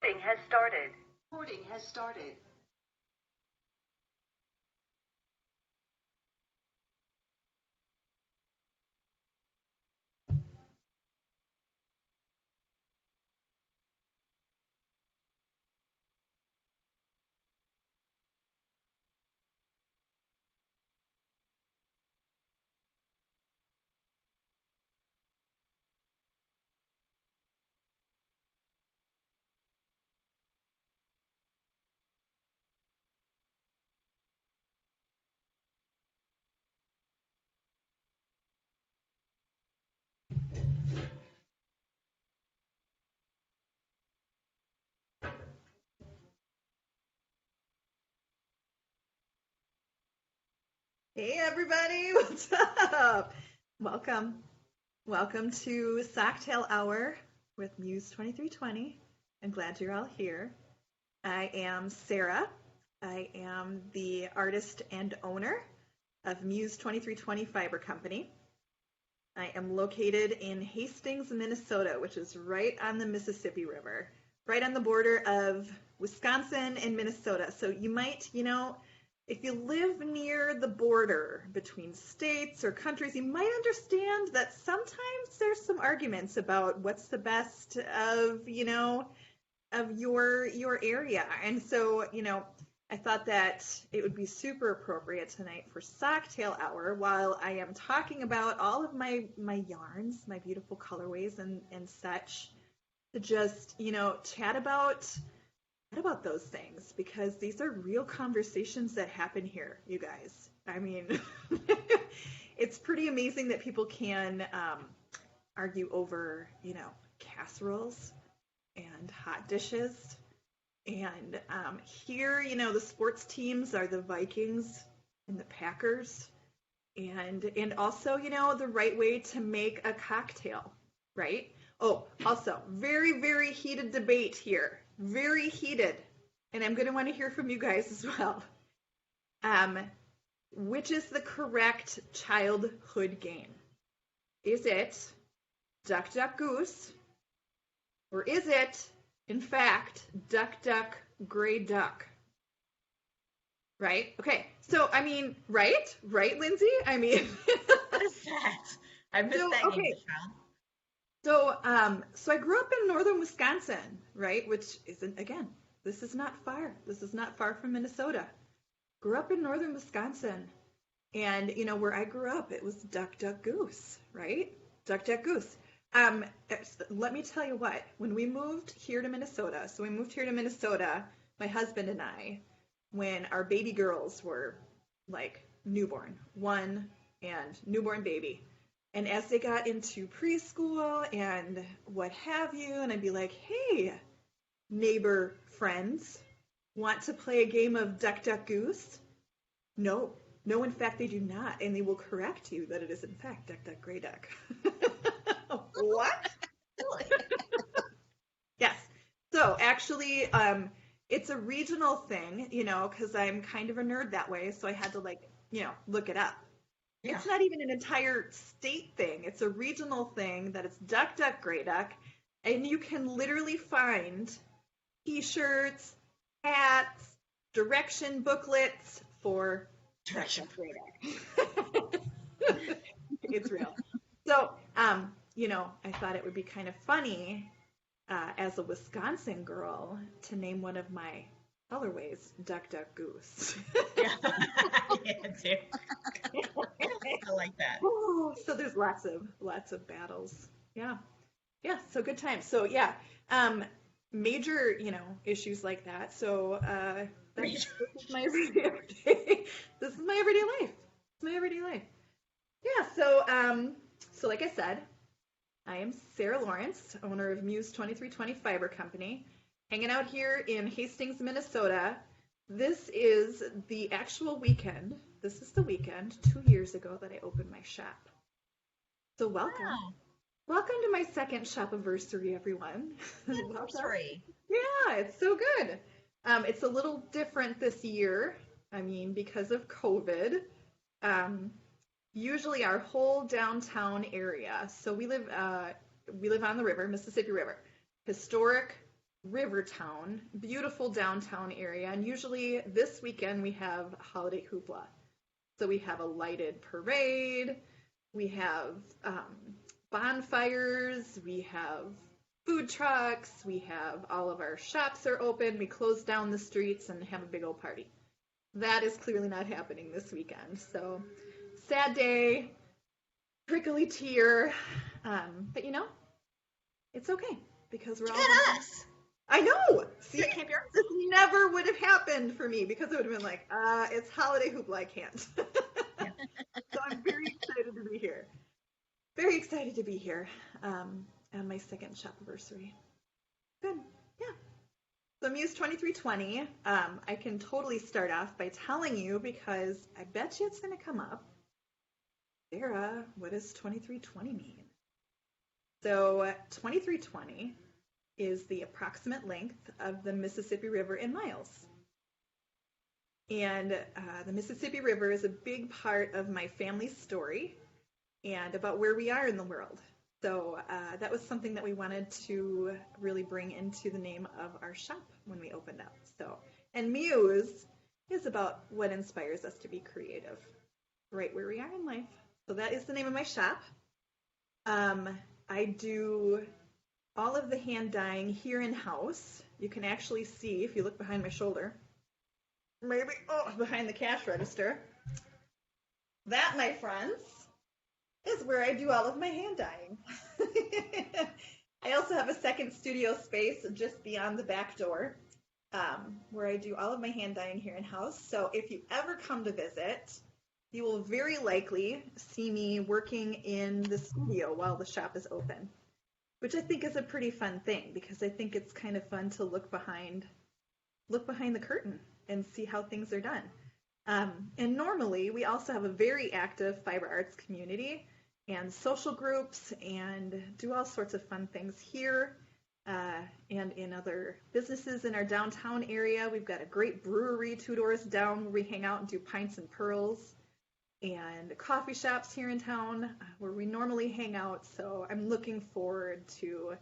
Recording has started. Recording has started. Hey everybody, what's up? Welcome. Welcome to Socktail Hour with Muse2320. I'm glad you're all here. I am Sarah. I am the artist and owner of Muse2320 Fiber Company. I am located in Hastings, Minnesota, which is right on the Mississippi River, right on the border of Wisconsin and Minnesota. So you might, if you live near the border between states or countries, you might understand that sometimes there's some arguments about what's the best of, of your area. And so, I thought that it would be super appropriate tonight for Socktail Hour while I am talking about all of my yarns, my beautiful colorways and such, to just, chat about those things, because these are real conversations that happen here, you guys. I mean, it's pretty amazing that people can argue over, casseroles and hot dishes. And here, the sports teams are the Vikings and the Packers. And also, the right way to make a cocktail, right? Oh, also, very, very heated debate here. Very heated. And I'm going to want to hear from you guys as well. Which is the correct childhood game? Is it Duck, Duck, Goose? Or is it, in fact, Duck, Duck, Gray Duck? Right? Okay. So, I mean, right? Right, Lindsay? I mean... What is that? I missed that okay. game, Michelle. So I grew up in northern Wisconsin, right? Which isn't, again, this is not far. This is not far from Minnesota. Grew up in northern Wisconsin. And, where I grew up, it was Duck, Duck, Goose, right? Duck, Duck, Goose. Let me tell you what, when we moved here to Minnesota, my husband and I, when our baby girls were like newborn, one and newborn baby. And as they got into preschool and what have you, and I'd be like, hey, neighbor friends, want to play a game of Duck, Duck, Goose? No, in fact, they do not. And they will correct you that it is, in fact, Duck, Duck, Gray Duck. What? Yes. So actually, it's a regional thing, because I'm kind of a nerd that way. So I had to look it up. Yeah. It's not even an entire state thing. It's a regional thing that it's Duck, Duck, Gray Duck. And you can literally find t-shirts, hats, direction booklets for Direction. Gray Duck. It's real. So, I thought it would be kind of funny as a Wisconsin girl to name one of my colorways Duck, Duck, Goose. Yeah, too. I like that. Ooh, so there's lots of battles. Yeah. So good times. So yeah, major issues like that. So this is my everyday life. This is my everyday life. It's my everyday life. Yeah. So like I said, I am Sarah Lawrence, owner of Muse2320 Fiber Company, hanging out here in Hastings, Minnesota. This is the actual weekend. This is the weekend 2 years ago that I opened my shop. So welcome. Wow. Welcome to my second shop anniversary, everyone. Anniversary. Yeah, it's so good. It's a little different this year. I mean, because of COVID. Usually our whole downtown area. So we live on the river, Mississippi River. Historic river town, beautiful downtown area. And usually this weekend we have holiday hoopla. So we have a lighted parade, we have bonfires, we have food trucks, we have all of our shops are open, we close down the streets and have a big old party. That is clearly not happening this weekend. So sad day, prickly tear, but you know, it's okay because we're all us. I know. See, At Camp Yarnsie. this never would have happened for me because it would have been like, it's holiday hoopla, I can't. So I'm very excited to be here. Very excited to be here on my second shop-anniversary. Good, yeah. So Muse2320, I can totally start off by telling you because I bet you it's going to come up. Sarah, what does 2320 mean? So 2320 is the approximate length of the Mississippi River in miles. And the Mississippi River is a big part of my family's story and about where we are in the world. So that was something that we wanted to really bring into the name of our shop when we opened up. So, and Muse is about what inspires us to be creative, right where we are in life. So that is the name of my shop. I do all of the hand dyeing here in-house. You can actually see, if you look behind my shoulder, maybe, behind the cash register. That, my friends, is where I do all of my hand dyeing. I also have a second studio space just beyond the back door where I do all of my hand dyeing here in-house. So if you ever come to visit, you will very likely see me working in the studio while the shop is open, which I think is a pretty fun thing because I think it's kind of fun to look behind the curtain and see how things are done. And normally we also have a very active fiber arts community and social groups and do all sorts of fun things here and in other businesses in our downtown area. We've got a great brewery 2 doors down where we hang out and do pints and pearls, and coffee shops here in town where we normally hang out. So I'm looking forward to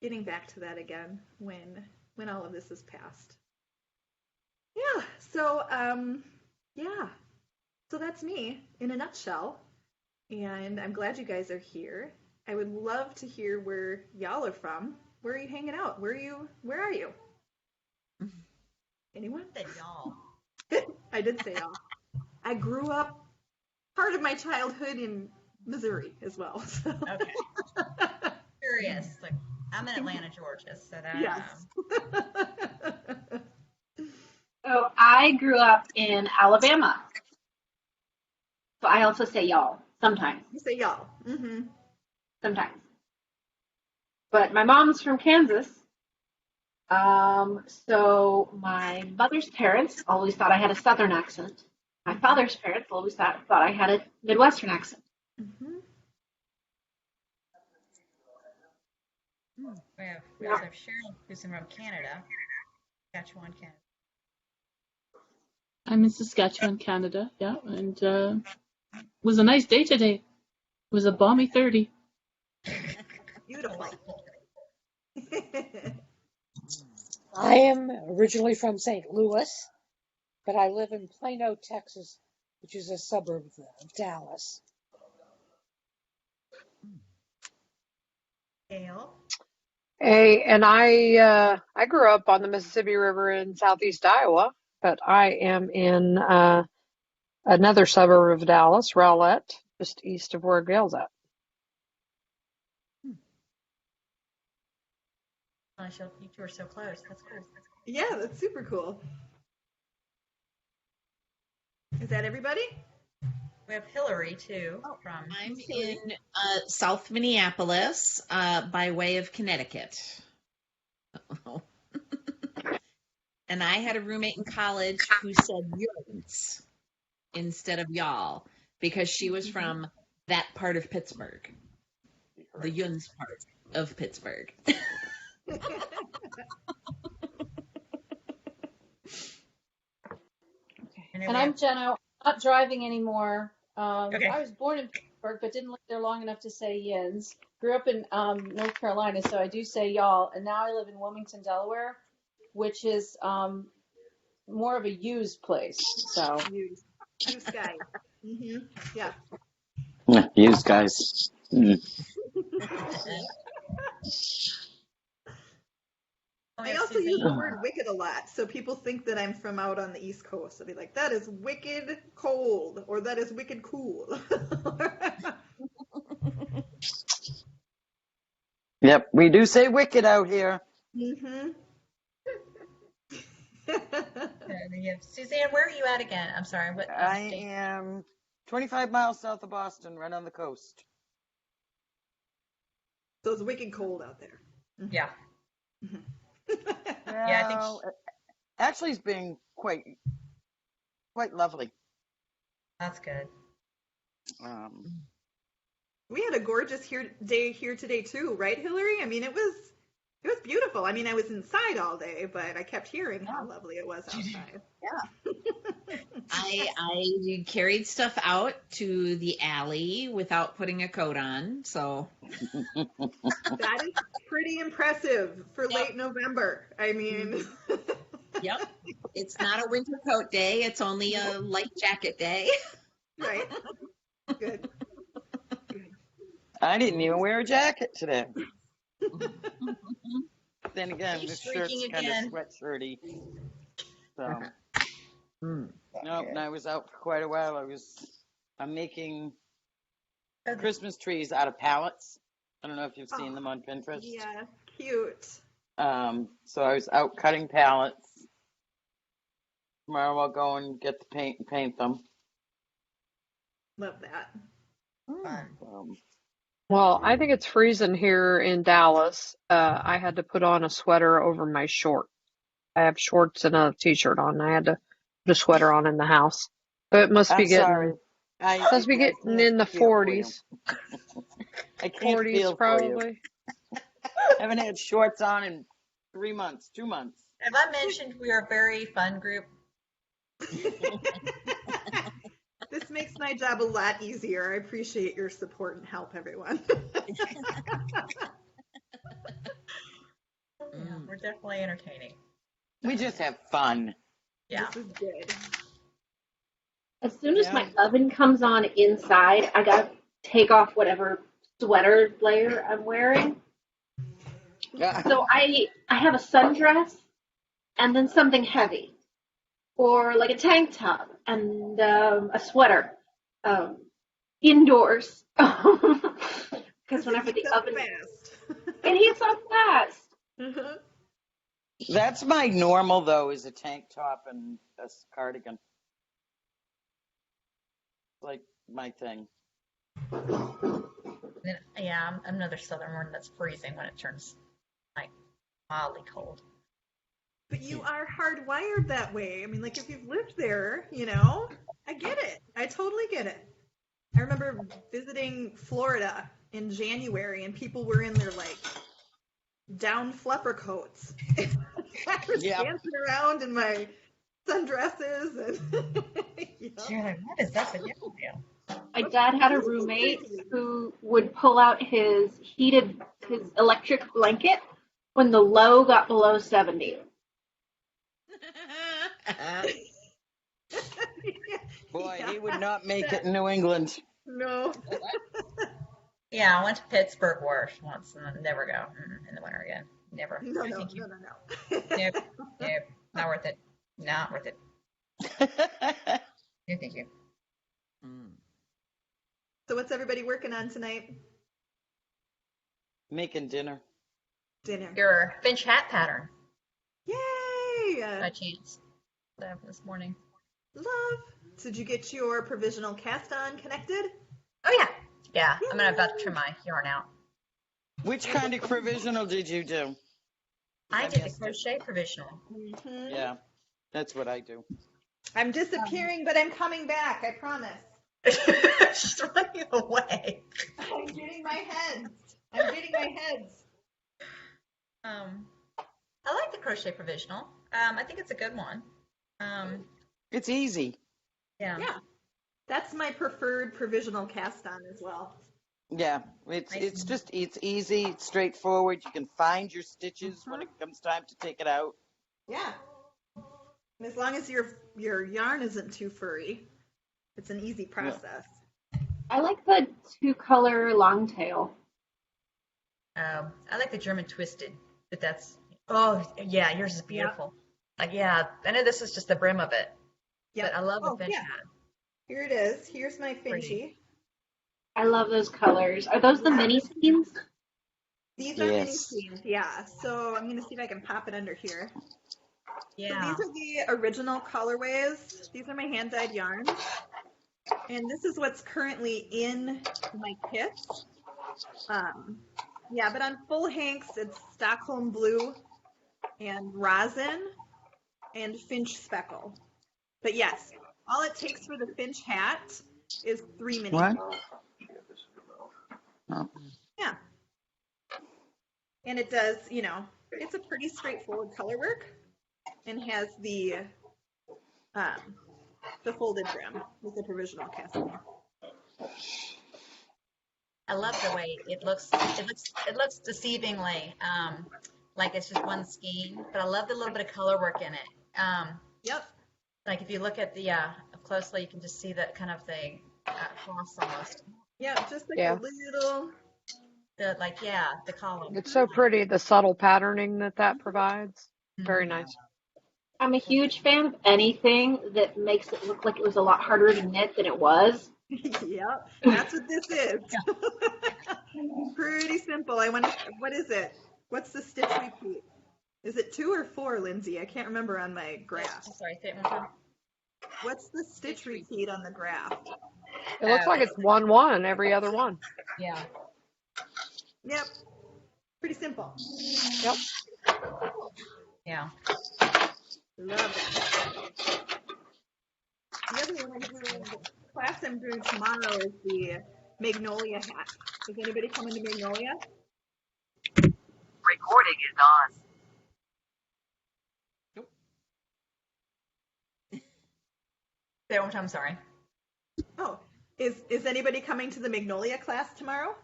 getting back to that again when all of this is past. Yeah, so so that's me in a nutshell, and I'm glad you guys are here. I would love to hear where y'all are from. Where are you hanging out? Where are you? Anyone? Said y'all. I did say y'all. I grew up part of my childhood in Missouri as well. So. Okay. Curious. Like, I'm in Atlanta, Georgia, so that. Yes. So I grew up in Alabama. So I also say y'all sometimes. You say y'all. Mm-hmm. Sometimes. But my mom's from Kansas. So my mother's parents always thought I had a Southern accent. My father's parents always thought I had a Midwestern accent. Mm-hmm. We also have Cheryl, who's from Canada, Saskatchewan, Canada. I'm in Saskatchewan, Canada, yeah, and it was a nice day today. It was a balmy 30. Beautiful. I am originally from St. Louis, but I live in Plano, Texas, which is a suburb of Dallas. Gail. Hey, and I grew up on the Mississippi River in southeast Iowa, but I am in another suburb of Dallas, Rowlett, just east of where Gail's at. You two are so close. That's cool. Yeah, that's super cool. Is that everybody? We have Hillary, too, from. I'm in South Minneapolis by way of Connecticut. And I had a roommate in college who said yuns instead of y'all because she was from that part of Pittsburgh, the yuns part of Pittsburgh. And I'm Jenna. I'm not driving anymore. Okay. I was born in Pittsburgh, but didn't live there long enough to say yins. grew up in North Carolina, so I do say y'all. And now I live in Wilmington, Delaware, which is more of a used place. So You guys. Yeah. Use guys. I also use the word wicked a lot, so people think that I'm from out on the East Coast. They'll be like, that is wicked cold, or that is wicked cool. Yep, we do say wicked out here. Suzanne, where are you at again? I'm sorry. What I state? am 25 miles south of Boston, right on the coast. So it's wicked cold out there. Yeah. Yeah, I think actually it's been quite lovely. That's good. We had a gorgeous day here today too, right, Hillary? I mean, it was beautiful. I mean, I was inside all day, but I kept hearing how lovely it was outside. Yeah. I carried stuff out to the alley without putting a coat on, so That is pretty impressive for late November. I mean, yep. It's not a winter coat day, it's only a light jacket day. Right. Good. I didn't even wear a jacket today. Then again, He's this shirt's streaking kind again. of sweatshirty. So, no, and I was out for quite a while. I'm making Christmas trees out of pallets. I don't know if you've seen them on Pinterest. Yeah, cute. So I was out cutting pallets. Tomorrow I'll go and get the paint and paint them. Love that. Well, I think it's freezing here in Dallas. I had to put on a sweater over my short. I have shorts and a t-shirt on. I had to put a sweater on in the house. But it must be getting in the 40s. I can't 40s feel probably. for you. I haven't had shorts on in 3 months, 2 months. Have I mentioned we are a very fun group? This makes my job a lot easier. I appreciate your support and help, everyone. Yeah, we're definitely entertaining. We just have fun. Yeah. This is good. As soon as my oven comes on inside, I gotta take off whatever sweater layer I'm wearing. So I have a sundress and then something heavy, or like a tank top and a sweater indoors. Because when I put the oven, it heats up fast. That's my normal though, is a tank top and a cardigan. Like my thing. Then, I'm another southern one that's freezing when it turns like mildly cold. But you are hardwired that way. I mean, like if you've lived there, I get it. I totally get it. I remember visiting Florida in January and people were in their like down flapper coats. I was dancing around in my sundresses and You're like, what is up with you? My dad had a roommate who would pull out his electric blanket when the low got below 70. Boy, he would not make it in New England. No. Yeah, I went to Pittsburgh once and never go in the winter again. Never. No. Nope. Not worth it. Not worth it. No, thank you. So what's everybody working on tonight? Making dinner. Your finch hat pattern. Yay! By chance. This morning. Love. So did you get your provisional cast on connected? Oh yeah. Yeah. I'm about to trim my yarn out. Which kind of provisional did you do? I did the crochet provisional. Yeah, that's what I do. I'm disappearing, but I'm coming back. I promise. She's running away. I'm getting my heads. I like the crochet provisional. I think it's a good one. It's easy. Yeah. That's my preferred provisional cast on as well. Yeah, it's easy, it's straightforward. You can find your stitches when it comes time to take it out. Yeah. And as long as your yarn isn't too furry, it's an easy process. I like the 2-color long tail. I like the German twisted, but that's, oh, yeah, yours is beautiful. Like, yeah, I know this is just the brim of it, but I love the finch hat. Here it is. Here's my Finchy. I love those colors. Are those the mini skeins? These are mini skeins, yeah. So I'm going to see if I can pop it under here. Yeah. So these are the original colorways. These are my hand-dyed yarns. And this is what's currently in my kits. Yeah, but on full hanks, it's Stockholm blue and rosin and finch speckle. But yes, all it takes for the finch hat is 3 mini. What? Oh. Yeah. And it does, it's a pretty straightforward color work and has the folded brim with the provisional casting. I love the way it looks. It looks deceivingly like it's just one skein, but I love the little bit of color work in it. Yep. Like if you look at the closely, you can just see that kind of the cross almost. Yeah, just like a little. The column. It's so pretty, the subtle patterning that provides. Very nice. I'm a huge fan of anything that makes it look like it was a lot harder to knit than it was. Yep, that's what this is. Pretty simple. What is it? What's the stitch repeat? Is it 2 or 4, Lindsay? I can't remember on my graph. Sorry, say it one time. What's the stitch repeat on the graph? It looks like it's 1-1 every other one. Yeah. Yep. Pretty simple. Yep. Yeah. Love it. The other one the class I'm doing tomorrow is the Magnolia hat. Is anybody coming to Magnolia? Recording is on. Say it one time, sorry. Oh, is anybody coming to the Magnolia class tomorrow?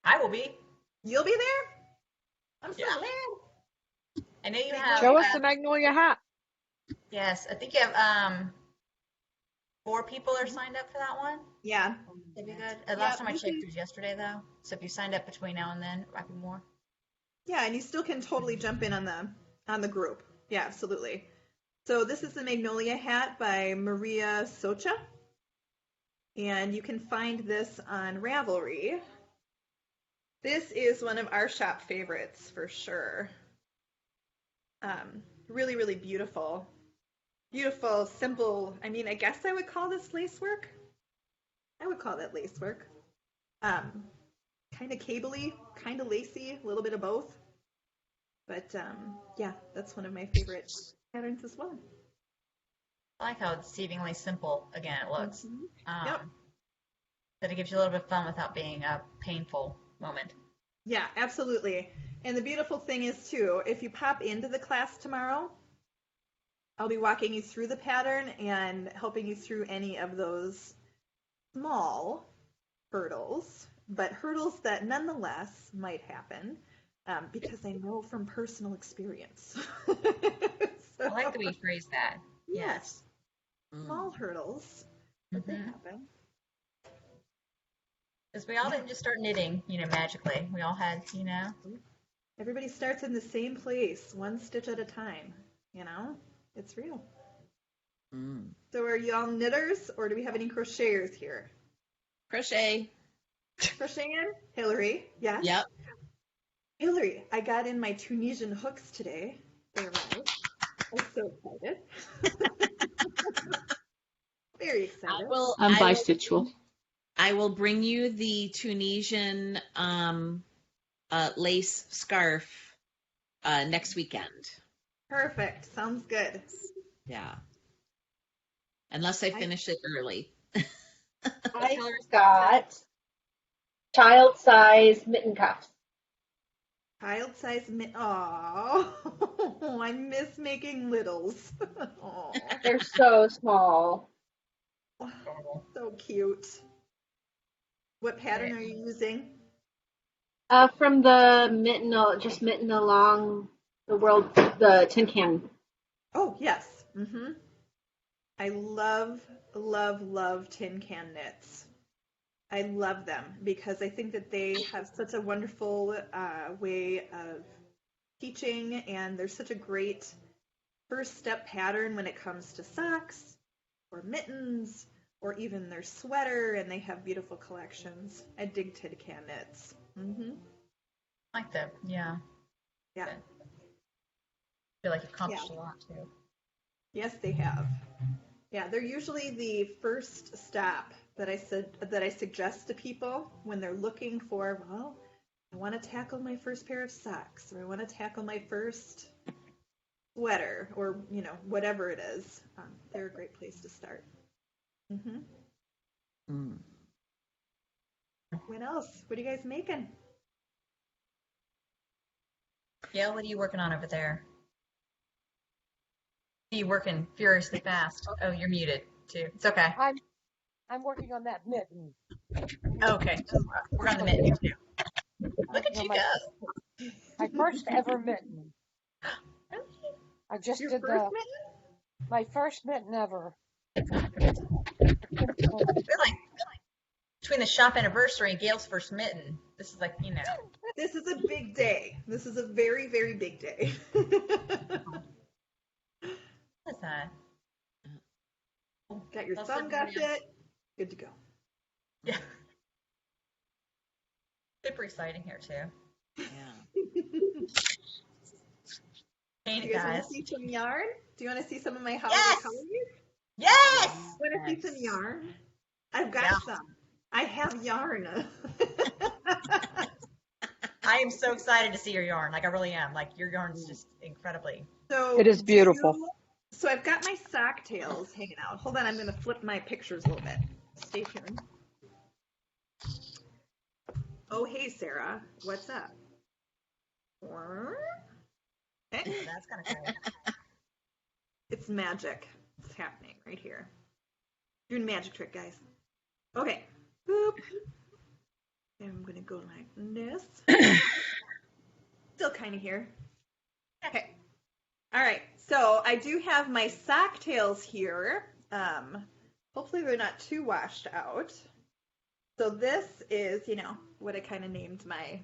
I will be. You'll be there? I'm so glad. I know you have. Show us the Magnolia hat. Yes, I think you have 4 people are signed up for that one. Yeah. That'd be good. Last time I checked was yesterday though, so if you signed up between now and then, it might be more. Yeah, and you still can totally jump in on the group. Yeah, absolutely. So this is the Magnolia hat by Maria Socha, and you can find this on Ravelry. This is one of our shop favorites for sure. Really, really beautiful. Beautiful, simple. I mean, I guess I would call this lace work. I would call that lace work. Kind of cabley, kind of lacy, a little bit of both. But yeah, that's one of my favorite patterns as well. I like how deceivingly simple, again, it looks. Mm-hmm. Yep. That it gives you a little bit of fun without being a painful moment. Yeah, absolutely. And the beautiful thing is, too, if you pop into the class tomorrow, I'll be walking you through the pattern and helping you through any of those small hurdles, but hurdles that nonetheless might happen because I know from personal experience. I like the way you phrase that. Yes. Small hurdles, but they happen. Because we all didn't just start knitting, magically. We all had, Everybody starts in the same place, one stitch at a time, It's real. So are you all knitters, or do we have any crocheters here? Crochet. Crocheting? Hillary, yes? Yep. Hillary, I got in my Tunisian hooks today. They're right. I'm so excited. Very excited. I'm bisexual. I will bring you the Tunisian lace scarf next weekend. Perfect. Sounds good. Yeah. Unless I finish it early. I got child size mitten cuffs. Child size Oh, I miss making littles. They're so small. So cute. What pattern are you using? From the mitten, just mitten along the tin can. Oh, yes. Mm-hmm. I love, love, love tin can knits. I love them because I think that they have such a wonderful way of teaching, and they're such a great first step pattern when it comes to socks or mittens or even their sweater, and they have beautiful collections. I dig tin can knits. Mm-hmm. I like that. Yeah. Yeah. I feel like you've accomplished a lot too. Yes, they have. Yeah, they're usually the first step that I suggest to people when they're looking for, well, I want to tackle my first pair of socks, or I want to tackle my first sweater, or whatever it is. They're a great place to start. Mm-hmm. Mm. What else? What are you guys making? Gail, what are you working on over there? Are you working furiously fast? Oh, you're muted too. It's okay. I'm working on that mitten. Okay. We're on the mitten here too. Look at you go. My first ever mitten. I just did my first mitten ever. Really? Between the shop anniversary and Gail's first mitten, this is like, This is a big day. This is a very, very big day. What's that? Got your thumb got it. Good to go. Yeah. Super exciting here too. Yeah. Paint Do it, you guys want guys. to see some yarn? Do you want to see some of my holiday colors? Yes! Want to see some yarn? I've got some. I have yarn. I am so excited to see your yarn. Like, I really am. Like, your yarn's just incredibly. So It is beautiful. So I've got my socktails hanging out. Hold on, I'm going to flip my pictures a little bit. Stay tuned. Oh, hey, Sarah. What's up? Okay. That's kind of cool. It's magic. It's happening right here. Doing a magic trick, guys. Okay. Boop. And I'm going to go like this. Still kind of here. Okay. All right. So I do have my socktails here. Hopefully they're not too washed out. So this is, what I kind of named my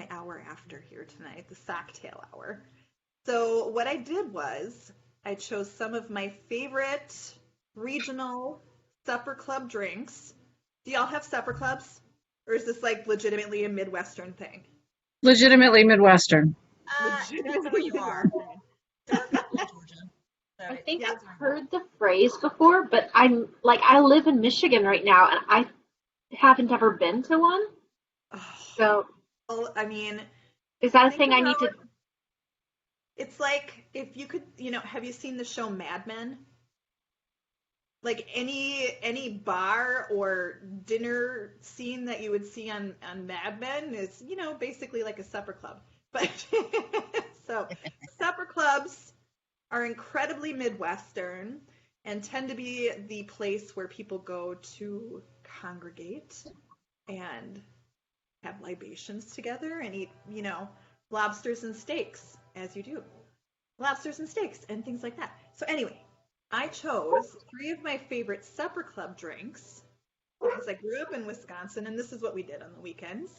hour after here tonight, the socktail hour. So what I did was I chose some of my favorite regional supper club drinks. Do y'all have supper clubs? Or is this like legitimately a Midwestern thing? Legitimately Midwestern. Depends on where you are. There are a couple in Georgia. So I think I've heard the phrase before, but I live in Michigan right now, and I haven't ever been to one. So, well, I mean, is that a thing I need to? It's like if you could, have you seen the show Mad Men? Like any bar or dinner scene that you would see on Mad Men is, basically like a supper club. But so supper clubs are incredibly Midwestern and tend to be the place where people go to congregate and have libations together and eat, lobsters and steaks, as you do. Lobsters and steaks and things like that. So anyway, I chose 3 of my favorite supper club drinks because I grew up in Wisconsin, and this is what we did on the weekends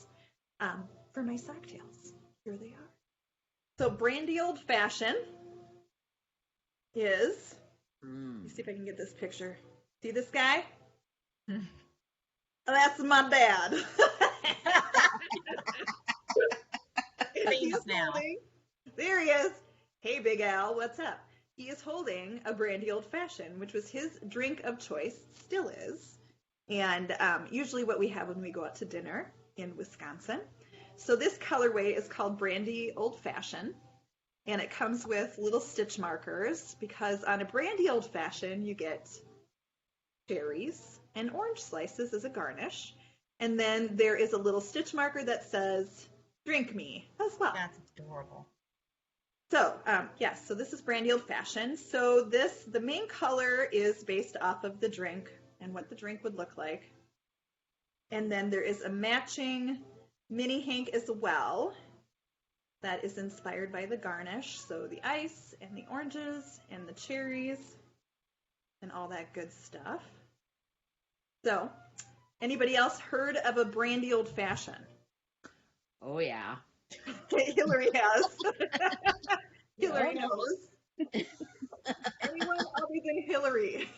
for my socktails. Here they are. So brandy old fashioned is, let's see if I can get this picture. See this guy? That's my dad. Famous now. There he is. Hey, Big Al, what's up? He is holding a brandy old fashioned, which was his drink of choice, still is, and usually what we have when we go out to dinner in Wisconsin. So this colorway is called brandy old fashioned, and it comes with little stitch markers because on a brandy old fashioned you get cherries and orange slices as a garnish, and then there is a little stitch marker that says "Drink me" as well. That's adorable. So, yes, so this is brandy old fashioned. So the main color is based off of the drink and what the drink would look like. And then there is a matching mini hank as well that is inspired by the garnish. So the ice and the oranges and the cherries and all that good stuff. So, anybody else heard of a brandy old fashioned? Oh, yeah. Hillary has. Hillary knows. Anyone other than Hillary?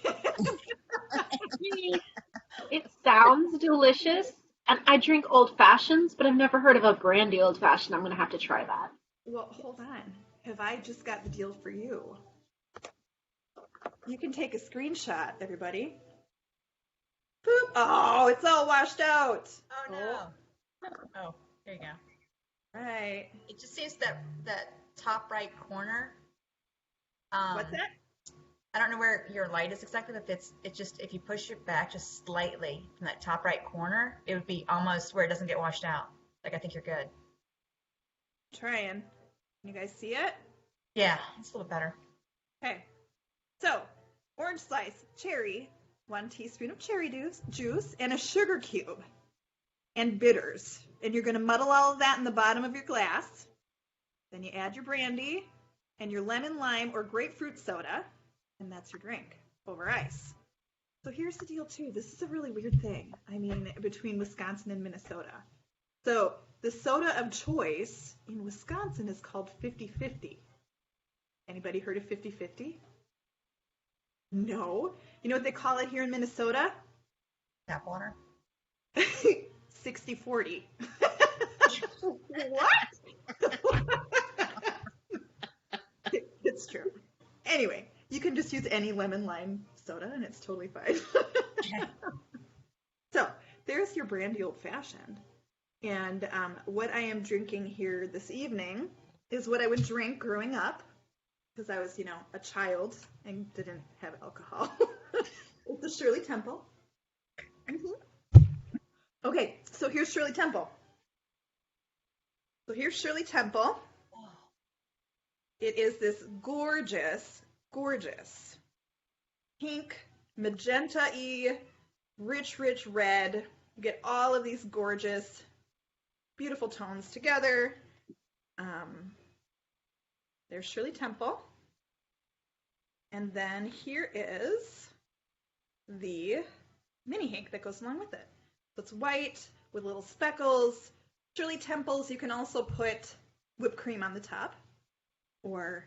It sounds delicious, and I drink old fashions, but I've never heard of a brandy old fashioned. I'm gonna have to try that. Well, hold on. Have I just got the deal for you? You can take a screenshot, everybody. Boop. Oh, it's all washed out. Oh no. Oh, there you go. Right. It just seems that top right corner. What's that? I don't know where your light is exactly, but if you push it back just slightly from that top right corner, it would be almost where it doesn't get washed out. Like, I think you're good. Trying. Can you guys see it? Yeah, it's a little better. Okay. So, orange slice, cherry, 1 teaspoon of cherry juice, and a sugar cube, and bitters. And you're going to muddle all of that in the bottom of your glass. Then you add your brandy and your lemon, lime, or grapefruit soda, and that's your drink over ice. So here's the deal, too. This is a really weird thing, between Wisconsin and Minnesota. So the soda of choice in Wisconsin is called 50-50. Anybody heard of 50-50? No. You know what they call it here in Minnesota? Tap water. 60-40. What? It's true. Anyway, you can just use any lemon lime soda and it's totally fine. So there's your brandy old fashioned. And what I am drinking here this evening is what I would drink growing up because I was, a child and didn't have alcohol. It's the Shirley Temple. Mm-hmm. Okay, so here's Shirley Temple. It is this gorgeous, gorgeous pink, magenta-y, rich red. You get all of these gorgeous, beautiful tones together. There's Shirley Temple. And then here is the mini hank that goes along with it. So it's white with little speckles. Shirley Temples, you can also put whipped cream on the top or,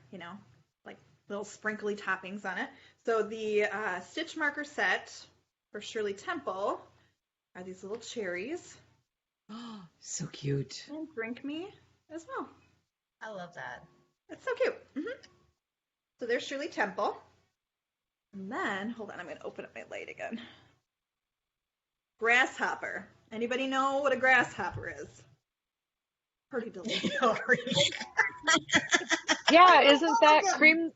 like little sprinkly toppings on it. So the stitch marker set for Shirley Temple are these little cherries. Oh, so cute. And Drink Me as well. I love that. It's so cute. Mm-hmm. So there's Shirley Temple. And then, hold on, I'm going to open up my light again. Grasshopper. Anybody know what a grasshopper is? Pretty delicious. Yeah, isn't that cream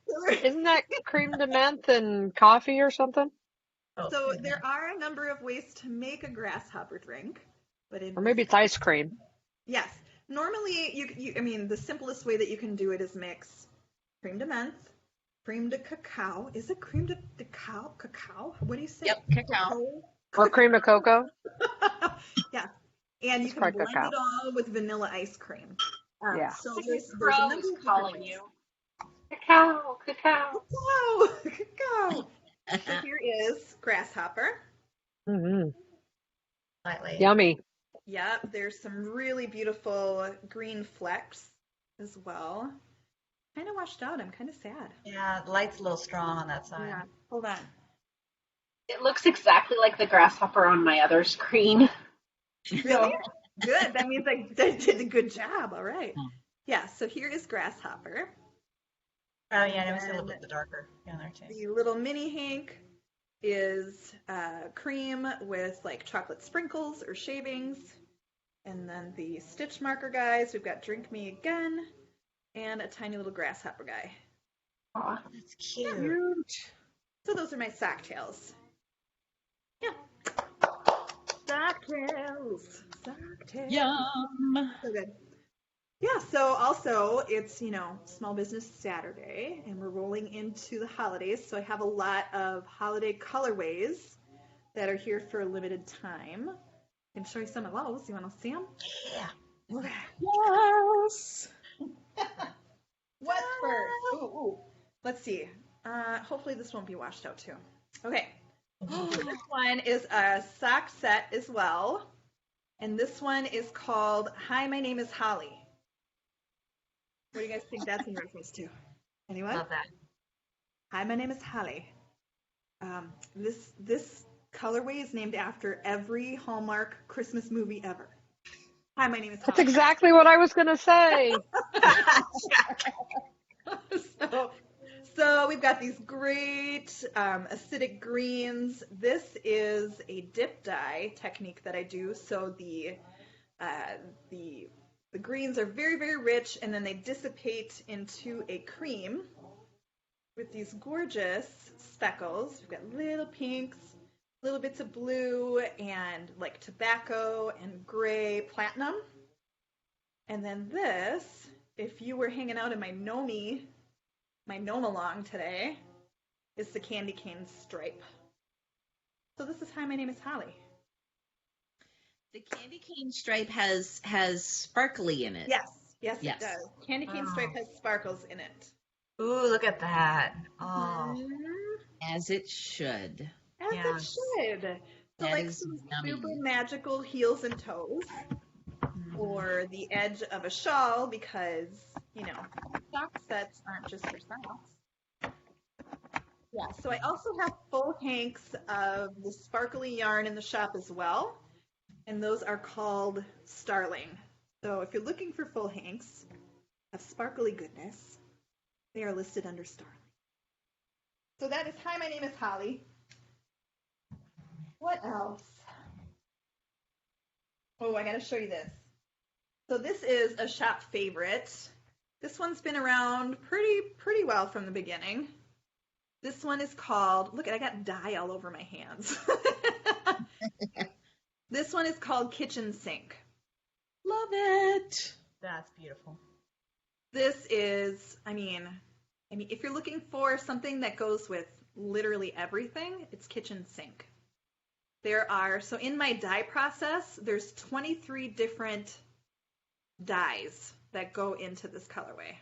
de menthe and coffee or something? So there are a number of ways to make a grasshopper drink, or maybe it's ice cream. Yes. Normally, the simplest way that you can do it is mix cream de menthe, cream de cacao. Is it cream de cacao? What do you say? Yep, cacao. Or cream of cocoa. Yeah. And you can blend it all with vanilla ice cream. Yeah. So there's a number of calling ways. you. Cacao. So here is Grasshopper. Mm-hmm. Slightly. Yummy. Yep, there's some really beautiful green flecks as well. Kind of washed out. I'm kind of sad. Yeah, the light's a little strong on that side. Yeah, hold on. It looks exactly like the grasshopper on my other screen. Really? Good. That means I did a good job. All right. Yeah, so here is Grasshopper. Oh, yeah, and it was a little bit darker down there, too. The little mini hank is cream with like chocolate sprinkles or shavings. And then the stitch marker guys, we've got Drink Me Again and a tiny little grasshopper guy. Aw, that's cute. So those are my socktails. Yeah. Socktails. Yum. So good. Yeah, so also it's, Small Business Saturday, and we're rolling into the holidays, so I have a lot of holiday colorways that are here for a limited time. can show you some of those. You want to see them? Yeah. Okay. Yes. What's first? Ooh. Let's see. Hopefully this won't be washed out too. Okay. This one is a sock set as well. And this one is called Hi, My Name is Holly. What do you guys think that's in reference to? Anyone? Love that. Hi, my name is Holly. This colorway is named after every Hallmark Christmas movie ever. Hi, my name is Holly. That's exactly what I was going to say. So we've got these great acidic greens. This is a dip dye technique that I do. So the greens are very, very rich, and then they dissipate into a cream with these gorgeous speckles. We've got little pinks, little bits of blue, and like tobacco and gray platinum. And then this, if you were hanging out in my gnome-along today, is the candy cane stripe. So this is Hi, My Name is Holly. The candy cane stripe has sparkly in it. Yes, it does. Candy cane stripe has sparkles in it. Ooh, look at that. Oh. As it should. As it should. So That like is some yummy. super magical heels and toes. Or the edge of a shawl because, sock sets aren't just for socks. Yeah, so I also have full hanks of the sparkly yarn in the shop as well. And those are called Starling. So if you're looking for full hanks of sparkly goodness, they are listed under Starling. So that is Hi, My Name is Holly. What else? Oh, I got to show you this. So this is a shop favorite. This one's been around pretty well from the beginning. This one is called, look, I got dye all over my hands. This one is called Kitchen Sink. Love it. That's beautiful. This is, I mean, if you're looking for something that goes with literally everything, it's Kitchen Sink. So in my dye process, there's 23 different dyes that go into this colorway.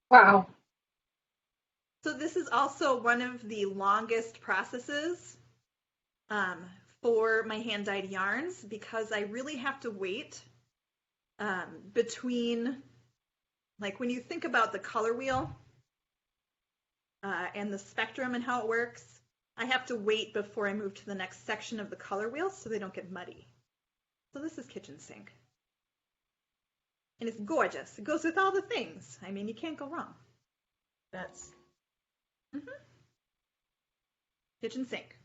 Wow. So this is also one of the longest processes for my hand-dyed yarns because I really have to wait between, like when you think about the color wheel and the spectrum and how it works, I have to wait before I move to the next section of the color wheel so they don't get muddy. So this is Kitchen Sink. And it's gorgeous. It goes with all the things. I mean, you can't go wrong. That's... Kitchen Sink.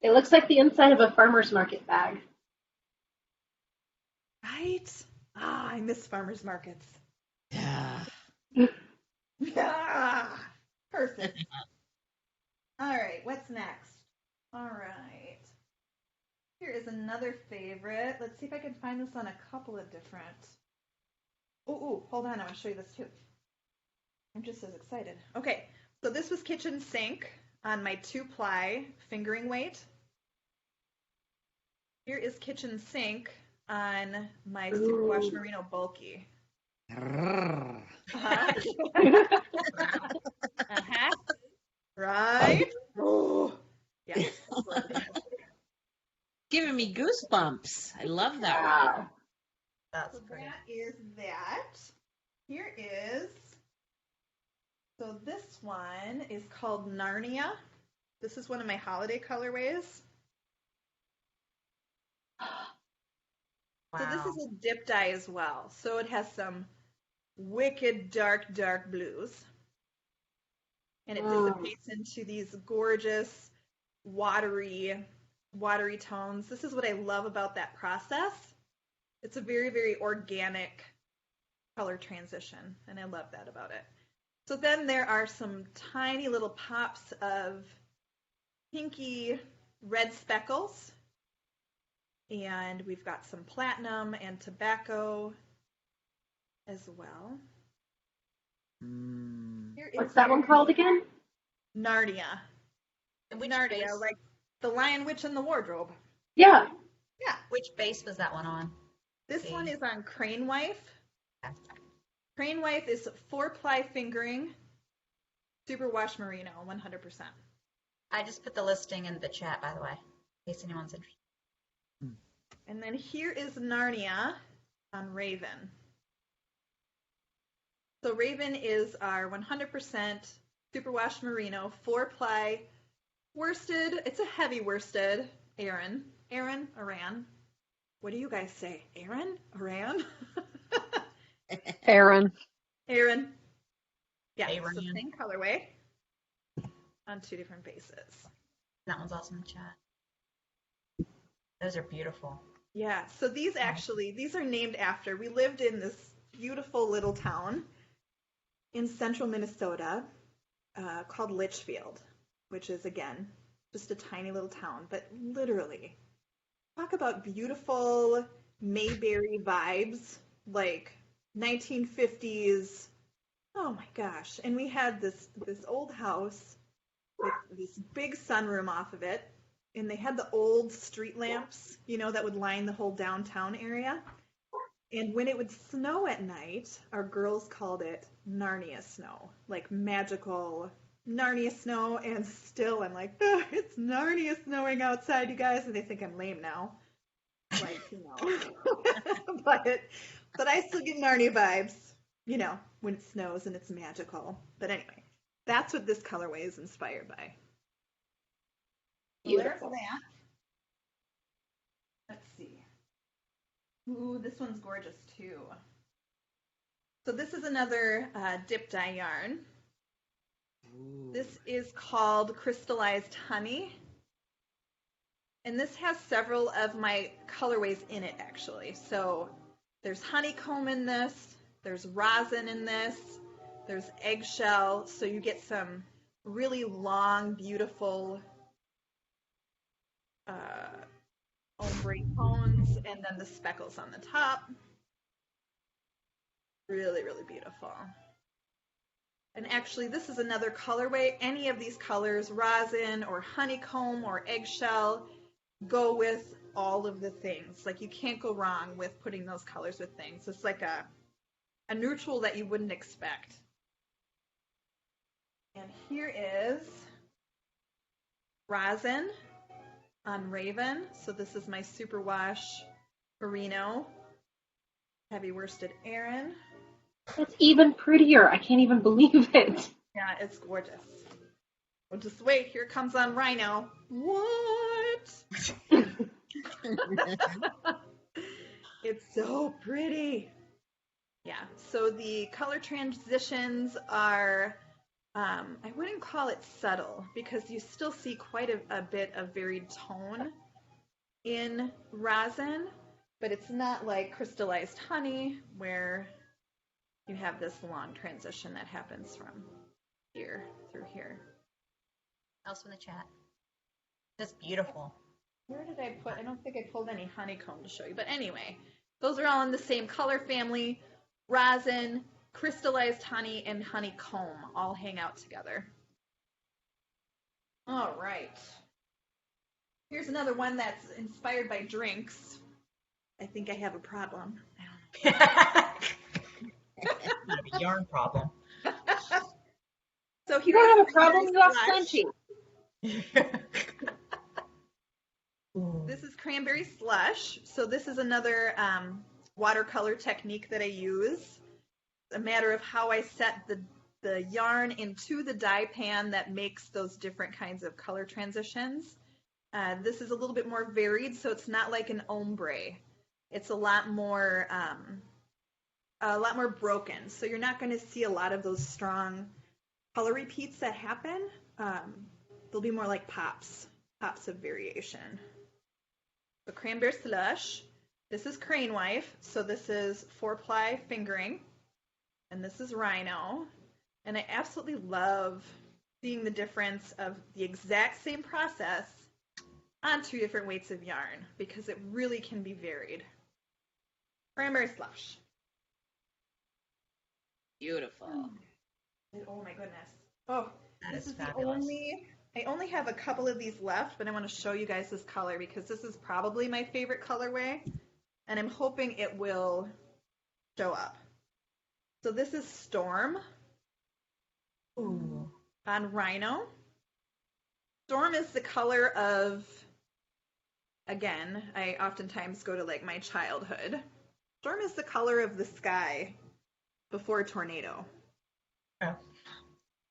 It looks like the inside of a farmer's market bag. Right? Ah, I miss farmers markets. Yeah. Ah, perfect. All right, what's next? All right. Here is another favorite. Let's see if I can find this on a couple of different. Ooh, hold on. I want to show you this too. I'm just as excited. Okay, so this was Kitchen Sink on my 2-ply fingering weight. Here is Kitchen Sink on my Superwash Merino bulky. Right? Oh, yes. Giving me goosebumps. I love that one. That's So great. that is that. Here is, so this one is called Narnia. This is one of my holiday colorways. Wow. So this is a dip dye as well. So it has some wicked dark blues. And it dissipates into these gorgeous watery tones. This is what I love about that process. It's a very, very organic color transition, and I love that about it. So then there are some tiny little pops of pinky red speckles, and we've got some platinum and tobacco as well. What's that one called again? Narnia. And which Narnia, face? like the Lion, Witch, and the Wardrobe. Yeah. Yeah. Which base was that one on? This See. one is on Crane Wife. Okay. Crane Wife is 4-ply fingering, superwash merino, 100%. I just put the listing in the chat, by the way, in case anyone's interested. And then here is Narnia on Raven. So Raven is our 100% superwash merino, 4-ply worsted. It's a heavy worsted. Aran. What do you guys say? Aran? Aaron. Aran. Yeah, Aran. it's the same colorway on 2 different bases. That one's also in the chat. Those are beautiful. Yeah, so these are named after, we lived in this beautiful little town in central Minnesota called Litchfield, which is, again, just a tiny little town, but literally, talk about beautiful Mayberry vibes, like 1950s. Oh my gosh. And we had this old house with this big sunroom off of it, and they had the old street lamps, that would line the whole downtown area. And when it would snow at night, our girls called it Narnia snow, like magical Narnia snow. And still I'm like, it's Narnia snowing outside, you guys. And they think I'm lame now. Like, but I still get Narnia vibes, when it snows and it's magical. But anyway, that's what this colorway is inspired by. So there's that. Let's see. Ooh, this one's gorgeous too. So this is another dip dye yarn. Ooh. This is called Crystallized Honey. And this has several of my colorways in it, actually. So there's honeycomb in this, there's rosin in this, there's eggshell. So you get some really long, beautiful ombre tones, and then the speckles on the top. Really, really beautiful. And actually, this is another colorway. Any of these colors, rosin or honeycomb or eggshell, go with all of the things. Like, you can't go wrong with putting those colors with things. It's like a neutral that you wouldn't expect. And here is rosin on Raven. So this is my superwash merino, heavy worsted Aran. That's even prettier. I can't even believe it. Yeah, it's gorgeous. Well, just wait. Here it comes on Rhino. What? It's so pretty. Yeah, so the color transitions are, I wouldn't call it subtle, because you still see quite a bit of varied tone in rosin, but it's not like crystallized honey, where you have this long transition that happens from here through here. Also in the chat. That's beautiful. Where did I put? I don't think I pulled any honeycomb to show you. But anyway, those are all in the same color family. Rosin, crystallized honey, and honeycomb all hang out together. All right. Here's another one that's inspired by drinks. I think I have a problem. I don't know. A yarn problem. So you don't have a problem, you have plenty. This is cranberry slush. So this is another watercolor technique that I use. It's a matter of how I set the yarn into the dye pan that makes those different kinds of color transitions. This is a little bit more varied, so it's not like an ombre. It's a lot more broken. So you're not going to see a lot of those strong color repeats that happen. They'll be more like pops of variation. So cranberry slush. This is crane wife. So this is 4-ply fingering, and this is rhino. And I absolutely love seeing the difference of the exact same process on 2 different weights of yarn, because it really can be varied. Cranberry slush. Beautiful. Oh my goodness. Oh, That this is fabulous. the only I only have a couple of these left, but I want to show you guys this color because this is probably my favorite colorway, and I'm hoping it will show up. So this is Storm. Ooh. On Rhino. Storm is the color of, again, I oftentimes go to like my childhood. Storm is the color of the sky before tornado. Oh.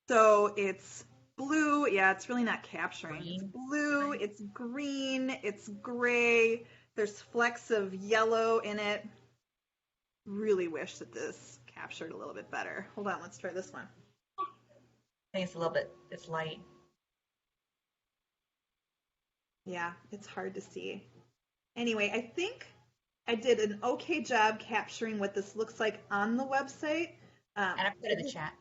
So it's blue. Yeah, it's really not capturing. Green. It's blue, it's green, it's gray. There's flecks of yellow in it. Really wish that this captured a little bit better. Hold on, let's try this one. I think it's a little bit, it's light. Yeah, it's hard to see. Anyway, I think I did an okay job capturing what this looks like on the website. And I put it in the chat.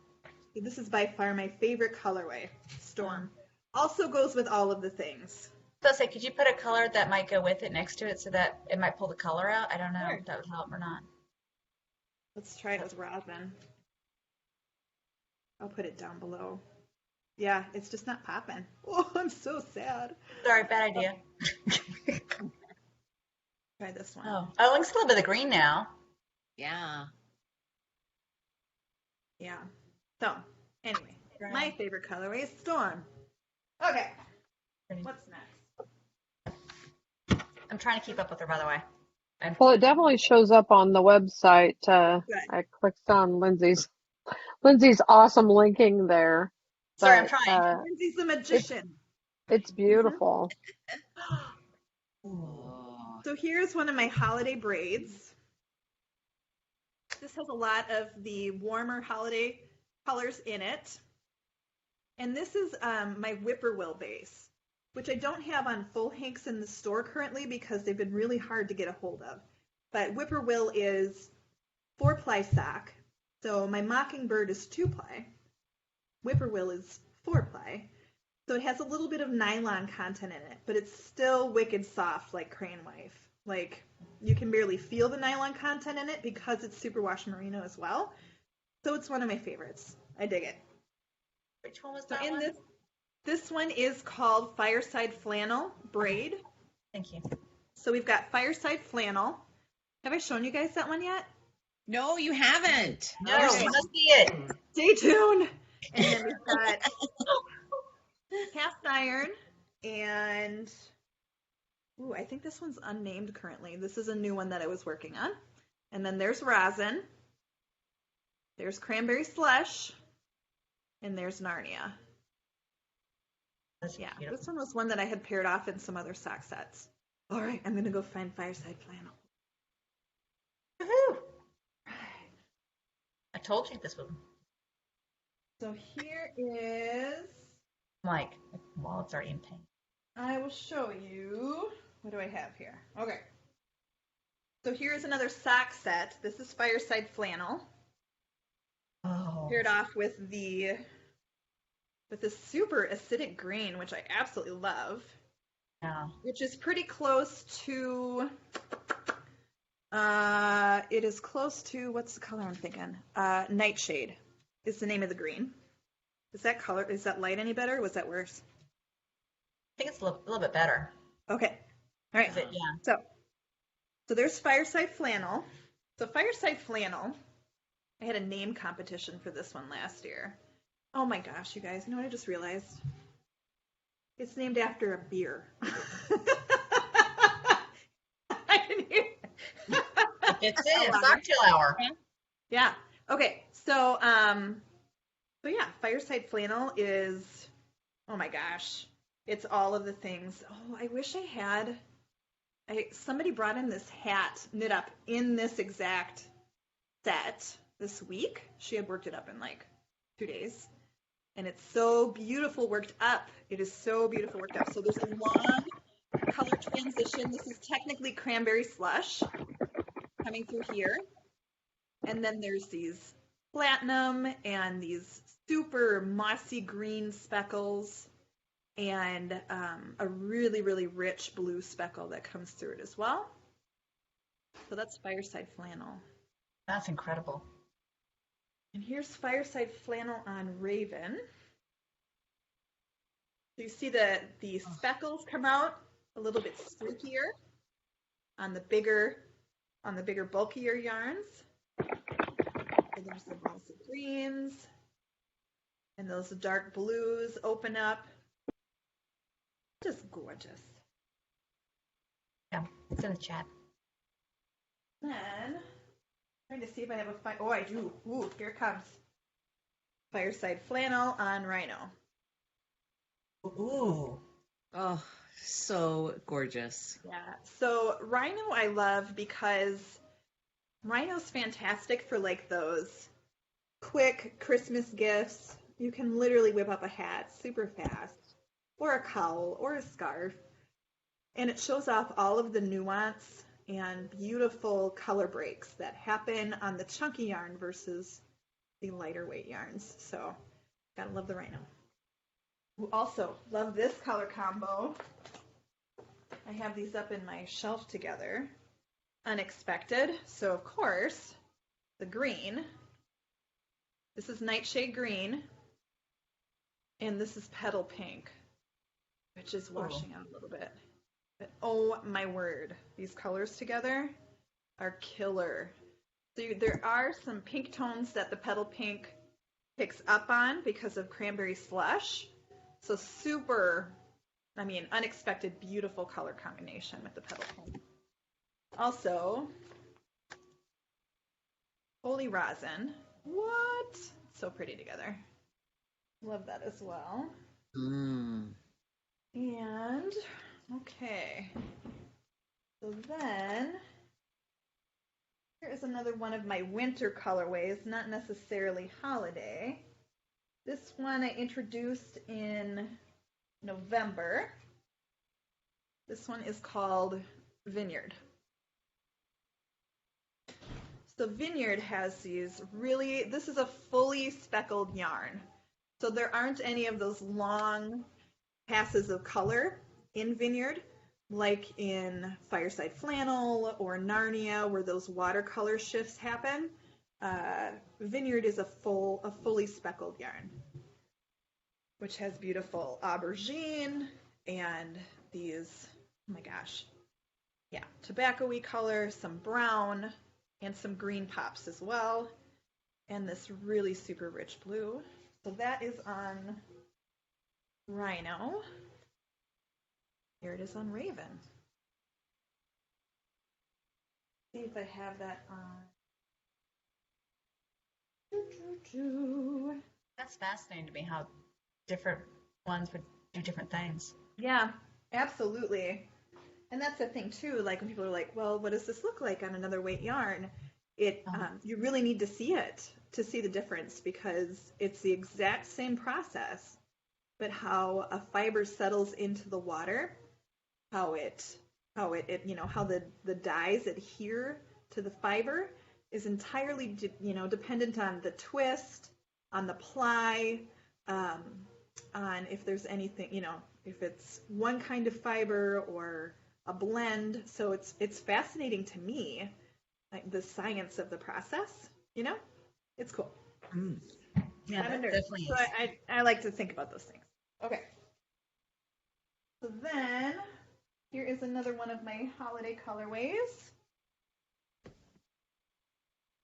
This is by far my favorite colorway, Storm. Also goes with all of the things. So say, could you put a color that might go with it next to it so that it might pull the color out? I don't know if that would help or not. Let's try it with rosin. I'll put it down below. Yeah, it's just not popping. Oh, I'm so sad. Sorry, bad idea. Try this one. Oh, it looks a little bit of green now. Yeah. Yeah. So, anyway, my favorite colorway is Storm. Okay. What's next? I'm trying to keep up with her, by the way. Well, it definitely shows up on the website. I clicked on Lindsay's awesome linking there. Sorry, I'm trying. Lindsay's the magician. It's beautiful. So here's one of my holiday braids. This has a lot of the warmer holiday colors in it. And this is my whippoorwill vase, which I don't have on full hanks in the store currently because they've been really hard to get a hold of. But whippoorwill is 4-ply sock. So my mockingbird is 2-ply. Whippoorwill is 4-ply. So it has a little bit of nylon content in it, but it's still wicked soft like Crane Wife. Like, you can barely feel the nylon content in it because it's superwash merino as well. So it's one of my favorites. I dig it. Which one was So that in one? this one is called Fireside Flannel Braid. Thank you. So we've got Fireside Flannel. Have I shown you guys that one yet? No, you haven't. No, I must see it. Stay tuned. And then we've got cast iron and I think this one's unnamed currently. This is a new one that I was working on. And then there's rosin. There's cranberry slush. And there's Narnia. That's yeah, beautiful. This one was one that I had paired off in some other sock sets. All right, I'm going to go find Fireside Flannel. Woohoo! I told you this was. So here is... Like, well, it's already in paint. I will show you. What do I have here? Okay. So here's another sock set. This is Fireside Flannel. Oh. Paired off with this super acidic green, which I absolutely love. Yeah. Which is pretty close to, it is close to, what's the color I'm thinking? Nightshade is the name of the green. Is that light any better? Or was that worse? I think it's a little bit better. Okay. All right. Yeah. So there's Fireside Flannel. So Fireside Flannel, I had a name competition for this one last year. Oh my gosh, you guys, you know what I just realized? It's named after a beer. I didn't hear. It's in Socktail Hour. Yeah. Okay. So yeah, Fireside Flannel is, oh my gosh, it's all of the things. Oh, I wish I had. Somebody brought in this hat knit up in this exact set this week. She had worked it up in like 2 days. And it's so beautiful worked up. It is so beautiful worked up. So there's a long color transition. This is technically cranberry slush coming through here. And then there's these platinum and these super mossy green speckles and a really, really rich blue speckle that comes through it as well. So that's Fireside Flannel. That's incredible. And here's Fireside Flannel on Raven. So you see the speckles come out a little bit streakier on the bigger, bulkier yarns. And there's the balls of greens. And those dark blues open up. Just gorgeous. Yeah, it's in the chat. Then, trying to see if I have oh, I do. Ooh, here it comes. Fireside flannel on rhino. Ooh. Oh, so gorgeous. Yeah. So rhino I love because rhino's fantastic for like those quick Christmas gifts. You can literally whip up a hat super fast, or a cowl, or a scarf. And it shows off all of the nuance and beautiful color breaks that happen on the chunky yarn versus the lighter weight yarns. So, gotta love the rhino. Also, love this color combo. I have these up in my shelf together. Unexpected. So, of course, the green. This is Nightshade Green. And this is Petal Pink, which is washing out a little bit. But oh my word, these colors together are killer. So there are some pink tones that the Petal Pink picks up on because of cranberry slush. So super, unexpected, beautiful color combination with the Petal Pink. Also, Holy Rosin. What? It's so pretty together. Love that as well. And, okay. So then, here is another one of my winter colorways, not necessarily holiday. This one I introduced in November. This one is called Vineyard. So Vineyard has these this is a fully speckled yarn. So there aren't any of those long passes of color in Vineyard, like in Fireside Flannel or Narnia, where those watercolor shifts happen. Vineyard is a fully speckled yarn, which has beautiful aubergine and these, oh my gosh, yeah, tobacco-y color, some brown, and some green pops as well, and this really super rich blue. So that is on Rhino. Here it is on Raven. See if I have that on. That's fascinating to me how different ones would do different things. Yeah, absolutely. And that's the thing too, like when people are like, well, what does this look like on another weight yarn? You really need to see it to see the difference, because it's the exact same process, but how a fiber settles into the water, how the dyes adhere to the fiber is entirely, dependent on the twist, on the ply, on if there's anything, if it's one kind of fiber or a blend. So it's fascinating to me, like the science of the process, It's cool. Yeah, I'm a nerd, definitely. so I like to think about those things. Okay. So then, here is another one of my holiday colorways.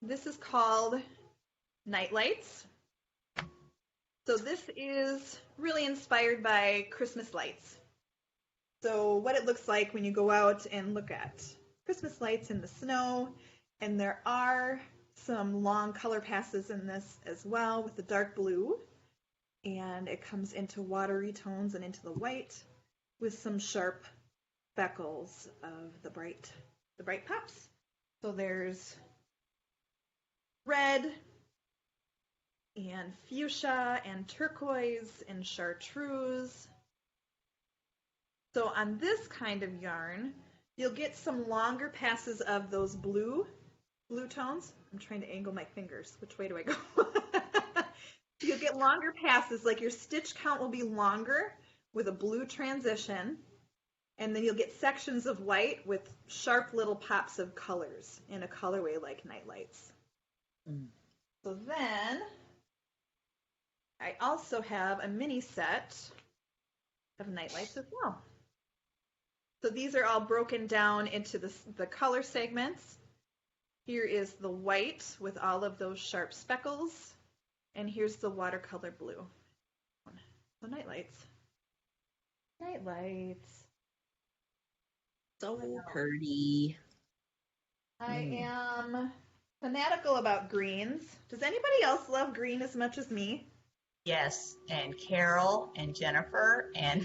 This is called Night Lights. So this is really inspired by Christmas lights. So what it looks like when you go out and look at Christmas lights in the snow, and there are some long color passes in this as well with the dark blue, and it comes into watery tones and into the white with some sharp speckles of the bright pops. So there's red and fuchsia and turquoise and chartreuse. So on this kind of yarn, you'll get some longer passes of those blue tones. I'm trying to angle my fingers. Which way do I go? You'll get longer passes, like your stitch count will be longer with a blue transition, and then you'll get sections of white with sharp little pops of colors in a colorway like Night Lights. So then I also have a mini set of nightlights as well. So these are all broken down into the color segments. Here is the white with all of those sharp speckles, and here's the watercolor blue. So nightlights. Nightlights. So pretty. I am fanatical about greens. Does anybody else love green as much as me? Yes, and Carol and Jennifer and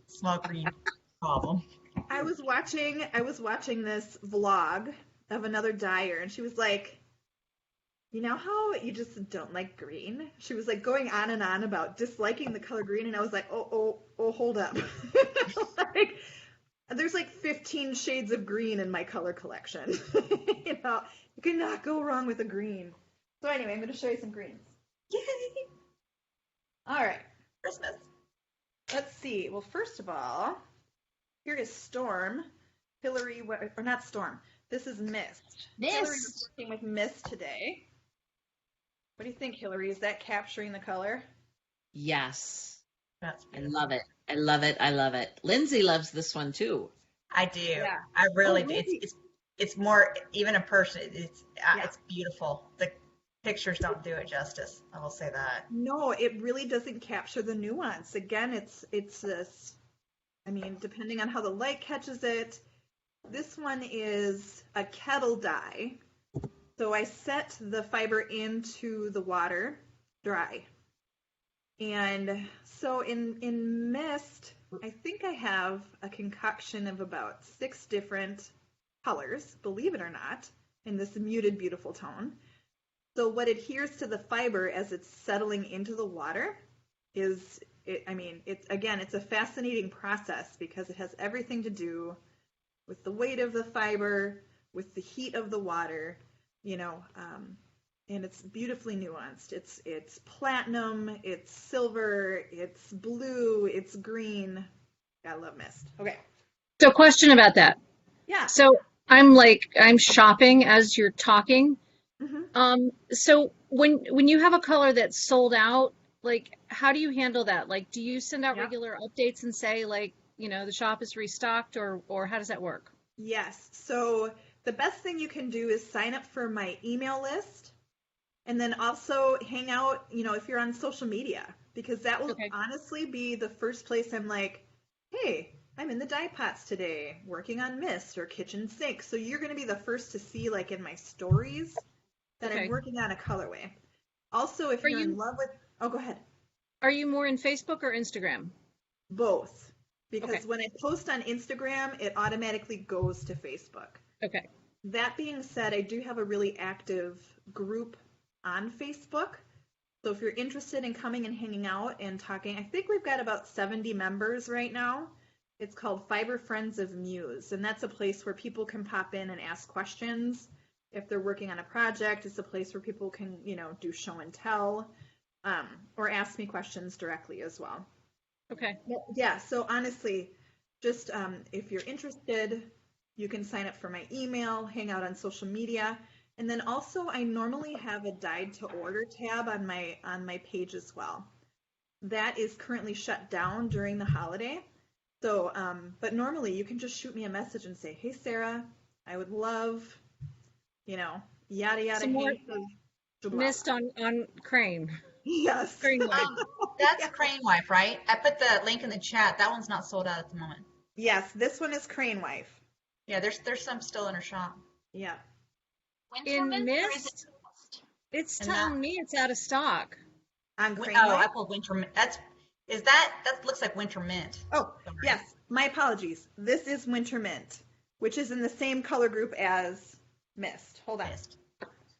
small green problem. I was watching this vlog of another dyer, and she was like, you know how you just don't like green? She was like going on and on about disliking the color green, and I was like, oh, hold up. Like, there's like 15 shades of green in my color collection. You know, you cannot go wrong with a green. So anyway, I'm going to show you some greens. Yay! All right. Christmas. Let's see. Well, first of all, here is Storm. Hillary, or not Storm. This is Mist. Hillary is working with Mist today. What do you think, Hillary? Is that capturing the color? Yes. That's I love it. I love it. I love it. Lindsay loves this one too. I do. Yeah. I really Oh, do. really? It's more, even in person, it's beautiful. The pictures don't do it justice. I will say that. No, it really doesn't capture the nuance. Again, it's this, I mean, depending on how the light catches it. This one is a kettle dye. So I set the fiber into the water dry. And so in Mist, I think I have a concoction of about 6 different colors, believe it or not, in this muted, beautiful tone. So what adheres to the fiber as it's settling into the water is, it's a fascinating process because it has everything to do with the weight of the fiber, with the heat of the water, and it's beautifully nuanced. It's platinum, it's silver, it's blue, it's green. Gotta love Mist. Okay. So question about that. Yeah. So I'm shopping as you're talking. Mm-hmm. So when you have a color that's sold out, like how do you handle that? Like, do you send out regular updates and say like, the shop is restocked, or how does that work? Yes. So the best thing you can do is sign up for my email list, and then also hang out, if you're on social media, because that will honestly be the first place I'm like, hey, I'm in the dye pots today, working on Mist or kitchen sink. So you're going to be the first to see, like in my stories, that I'm working on a colorway. Also, if you're in love with, go ahead. Are you more in Facebook or Instagram? Both. Because when I post on Instagram, it automatically goes to Facebook. Okay. That being said, I do have a really active group on Facebook. So if you're interested in coming and hanging out and talking, I think we've got about 70 members right now. It's called Fiber Friends of Muse, and that's a place where people can pop in and ask questions. If they're working on a project, it's a place where people can, do show and tell, or ask me questions directly as well. Okay. Yeah, so honestly, just if you're interested, you can sign up for my email, hang out on social media, and then also I normally have a dyed to order tab on my page as well. That is currently shut down during the holiday. So, but normally you can just shoot me a message and say, hey Sarah, I would love, yada yada. Some more Mist on Crane. Yes. Crane wife. That's Crane wife, right? I put the link in the chat. That one's not sold out at the moment. Yes, this one is Crane wife. Yeah, there's some still in her shop. Yeah. In Mist, it's telling me it's out of stock. On Crane wife? I pulled winter mint. That looks like winter mint. Oh, yes. My apologies. This is winter mint, which is in the same color group as Mist. Hold on. Mist.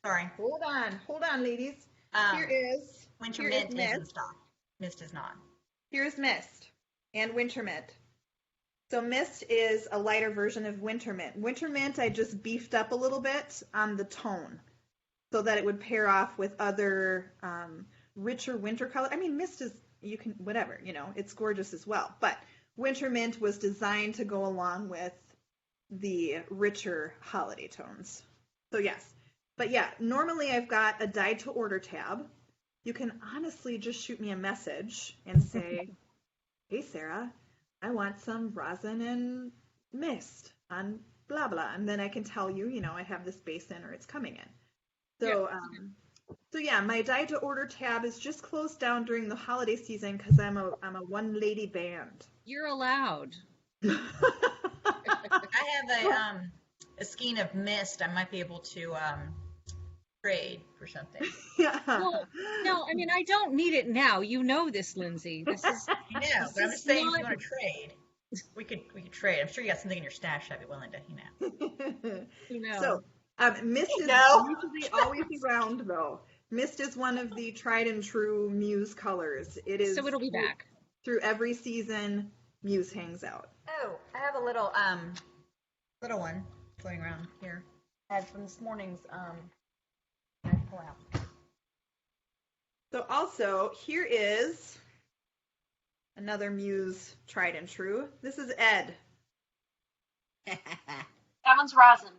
Sorry. Hold on, ladies. Here is winter mint is in stock. Mist is not. Here's Mist and winter mint. So Mist is a lighter version of winter mint. Winter mint I just beefed up a little bit on the tone so that it would pair off with other richer winter color. I mean, Mist is, you can, whatever, it's gorgeous as well. But winter mint was designed to go along with the richer holiday tones. So yes. But yeah, normally I've got a dyed to order tab. You can honestly just shoot me a message and say, hey, Sarah, I want some rosin and mist on blah, blah. And then I can tell you, I have this base in or it's coming in. So, my Dye to Order tab is just closed down during the holiday season because I'm a one-lady band. You're allowed. I have a skein of mist. I might be able to trade for something. Yeah. Well, no, I mean, I don't need it now. You know this, Lindsay. This is. I know, but I'm just saying, if you want to trade, we could trade. I'm sure you got something in your stash I'd be willing to, So, mist is usually always around, though. Mist is one of the tried and true Muse colors. It is. So it'll be back. Through every season, Muse hangs out. Oh, I have a little one floating around here. I had from this morning's pull out. So also, here is another Muse tried and true. This is Ed. That one's rosin.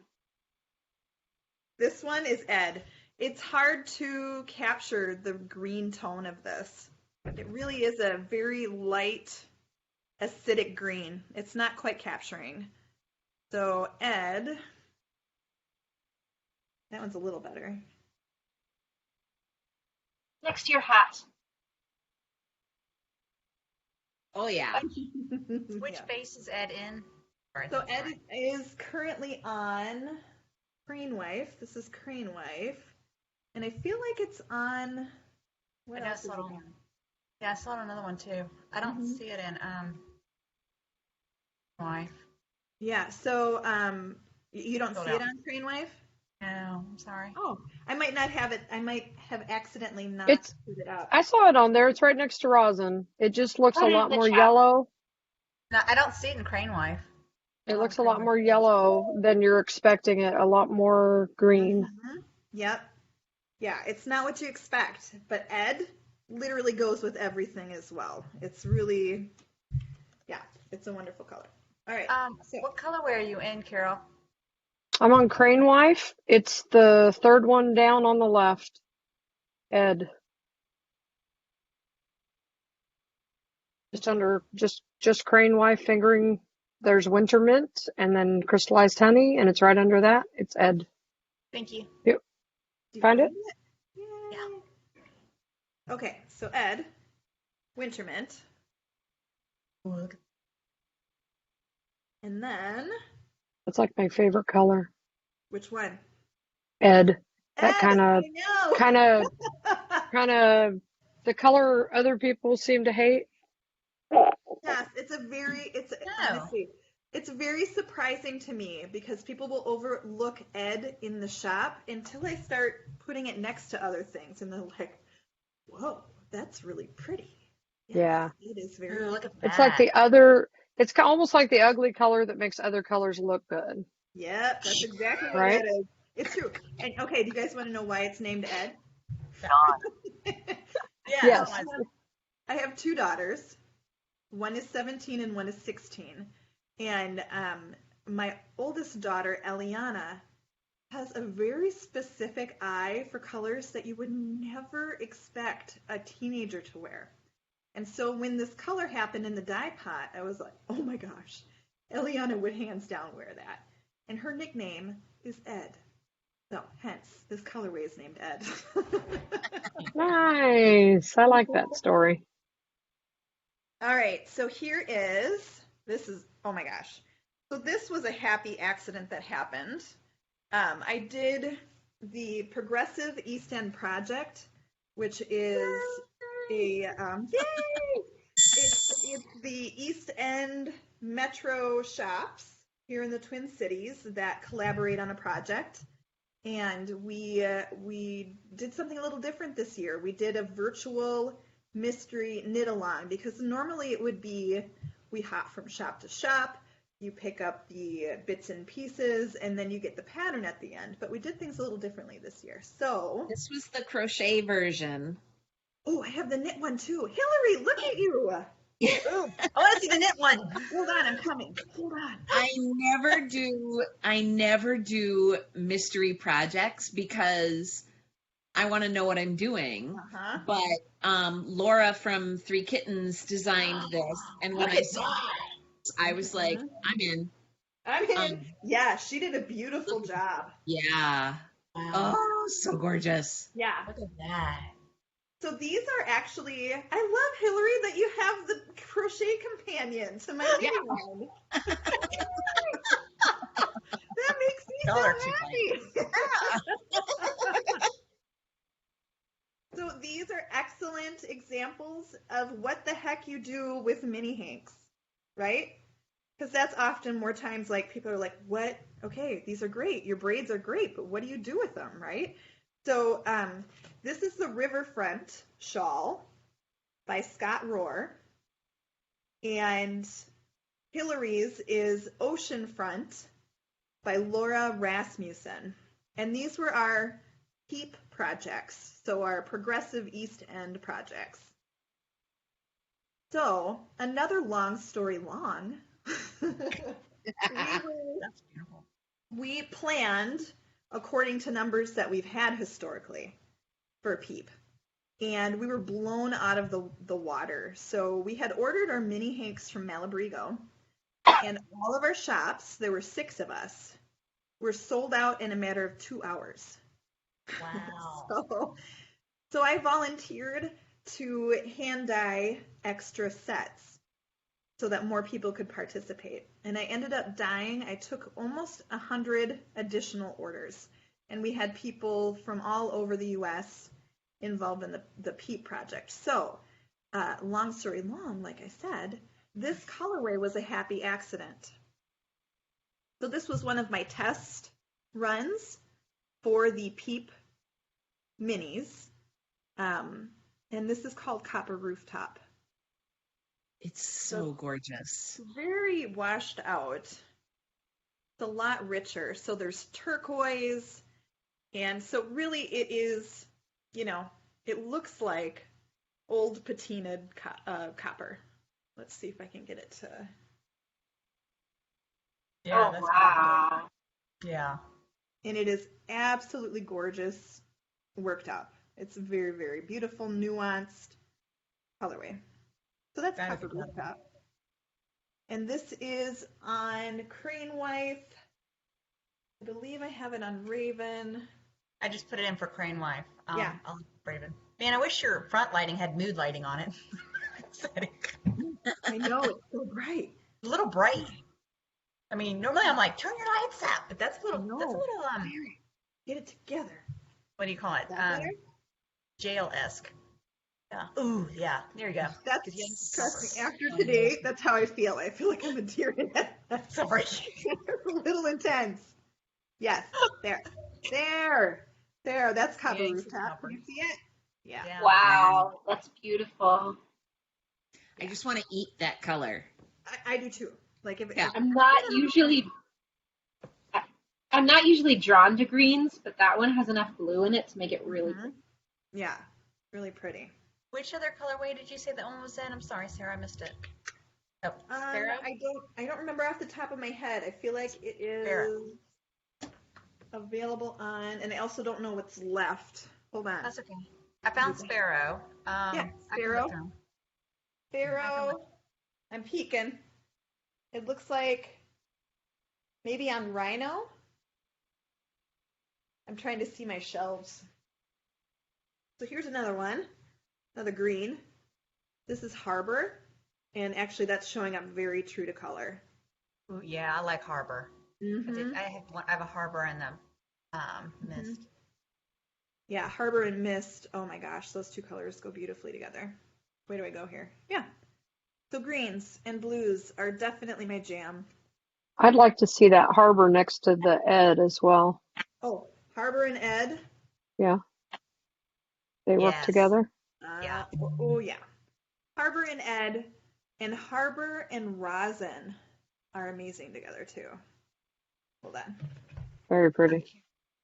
This one is Ed. It's hard to capture the green tone of this. It really is a very light, acidic green. It's not quite capturing. So Ed, that one's a little better. Next to your hat. Oh, yeah. Which base is Ed in? So Ed is currently on Crane Wife. This is Crane Wife. And I feel like it's on... What else is it on? Yeah, I saw another one too. I don't see it in Wife. Yeah, so you don't see it on Crane Wife? No, I'm sorry. Oh, I might not have it. I might have accidentally not put it up. I saw it on there. It's right next to rosin. It just looks a lot more yellow. No, I don't see it in Crane Wife. It looks a lot more yellow than you're expecting it. A lot more green. Yep. Yeah, it's not what you expect, but Ed literally goes with everything as well. It's really, it's a wonderful color. All right. What colorway are you in, Carol? I'm on Crane Wife. It's the third one down on the left. Ed. Just under, just Crane Wife fingering. There's winter mint and then crystallized honey, and it's right under that. It's Ed. Thank you. Yep. Find it? Yeah. Okay, so Ed, winter mint. And then... That's like my favorite color. Which one? Ed. That kind of the color other people seem to hate. Yes, honestly, it's very surprising to me because people will overlook Ed in the shop until I start putting it next to other things, and they're like, "Whoa, that's really pretty." Yeah. It is very. Ooh, look at that. It's like the other. It's almost like the ugly color that makes other colors look good. Yep, that's exactly what Right? that is. It's true. And okay, do you guys want to know why it's named Ed? Yes. I have two daughters. One is 17 and one is 16. And my oldest daughter, Eliana, has a very specific eye for colors that you would never expect a teenager to wear. And so when this color happened in the dye pot, I was like, oh my gosh, Eliana would hands down wear that. And her nickname is Ed. So hence, this colorway is named Ed. Nice. I like that story. All right, so this is, oh my gosh. So this was a happy accident that happened. I did the Progressive East End Project, which is it's the East End Metro shops here in the Twin Cities that collaborate on a project. And we did something a little different this year. We did a virtual mystery knit along because normally it would be we hop from shop to shop, you pick up the bits and pieces, and then you get the pattern at the end. But we did things a little differently this year. So this was the crochet version. Oh, I have the knit one too. Hillary, look at you. I want to see the knit one. Hold on, I'm coming. Hold on. I never do mystery projects because I want to know what I'm doing. Uh-huh. But Laura from Three Kittens designed this, and when I saw it, I was like, I'm in. I'm in. Yeah, she did a beautiful job. Yeah. Wow. Oh, so gorgeous. Yeah. Look at that. So these are actually, I love, Hillary, that you have the crochet companion to my mini one. That makes me so happy. So these are excellent examples of what the heck you do with mini hanks, right? Because that's often more times like people are like, what? Okay, these are great. Your braids are great, but what do you do with them, right? So this is the Riverfront Shawl by Scott Rohr. And Hillary's is Oceanfront by Laura Rasmussen. And these were our PEEP projects, so our Progressive East End projects. So, another long story long, we planned according to numbers that we've had historically for PEEP. And we were blown out of the water. So we had ordered our mini hanks from Malabrigo, and all of our shops, there were 6 of us, were sold out in a matter of 2 hours. Wow. So I volunteered to hand dye extra sets so that more people could participate. And I ended up dyeing, I took almost 100 additional orders. And we had people from all over the US involved in the PEEP project. So, long story long, like I said, this colorway was a happy accident. So this was one of my test runs for the PEEP minis. And this is called Copper Rooftop. It's so gorgeous. Very washed out. It's a lot richer. So there's turquoise. And so really it is, you know, it looks like old patinaed copper. Let's see if I can get it to. Yeah, that's wow. Yeah. And it is absolutely gorgeous, worked up. It's very, very beautiful, nuanced colorway. So that's Copper Rooftop. And this is on Crane Wife. I believe I have it on Raven. I just put it in for Crane Wife. Yeah. I'll Raven. Man, I wish your front lighting had mood lighting on it. I know, it's so bright. A little bright. I mean, normally I'm like, turn your lights up, but that's a little, get it together. What do you call it? Jail-esque. Yeah. Ooh, yeah. There you go. That's, trust me, after today, that's how I feel. I feel like I'm a deer in headlights. Sorry. It's a little intense. Yes, there. That's Copper Rooftop. Can you see it? Yeah. Wow, that's beautiful. I just want to eat that color. I do too. Like if I'm not usually drawn to greens, but that one has enough blue in it to make it really pretty. Yeah, really pretty. Which other colorway did you say that one was in? I'm sorry, Sarah, I missed it. Oh, Sparrow? I don't remember off the top of my head. I feel like it is available on, and I also don't know what's left. Hold on. That's okay. I found Sparrow. Yeah, Sparrow. I'm peeking. It looks like maybe on Rhino. I'm trying to see my shelves. So here's another one, another green. This is Harbor, and actually that's showing up very true to color. Ooh, yeah, I like Harbor. Mm-hmm. I have a Harbor and the Mist. Yeah, Harbor and Mist. Oh my gosh, those two colors go beautifully together. Where do I go here? Yeah. So greens and blues are definitely my jam. I'd like to see that Harbor next to the Ed as well. Oh, Harbor and Ed? Yeah. They work together? Yeah. Oh, yeah. Harbor and Ed and Harbor and Rosin are amazing together, too. Hold on. Very pretty.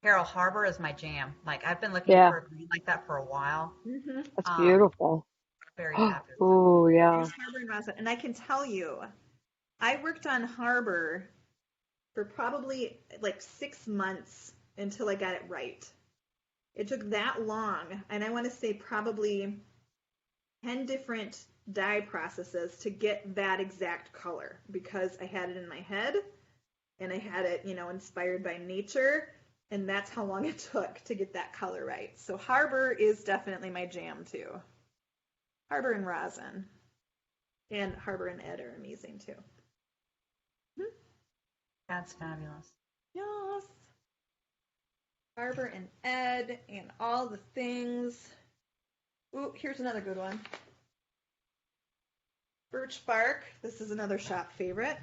Carol, Harbor is my jam. Like, I've been looking for a green like that for a while. Mm-hmm. That's beautiful. Very happy. Oh, yeah. There's Harbor and Rosin. And I can tell you, I worked on Harbor for probably like 6 months until I got it right. It took that long, and I want to say probably 10 different dye processes to get that exact color, because I had it in my head and I had it, inspired by nature, and that's how long it took to get that color right. So Harbor is definitely my jam too. Harbor and Rosin. And Harbor and Ed are amazing too. That's fabulous. Yes. Harbor and Ed and all the things. Ooh, here's another good one. Birch bark. This is another shop favorite.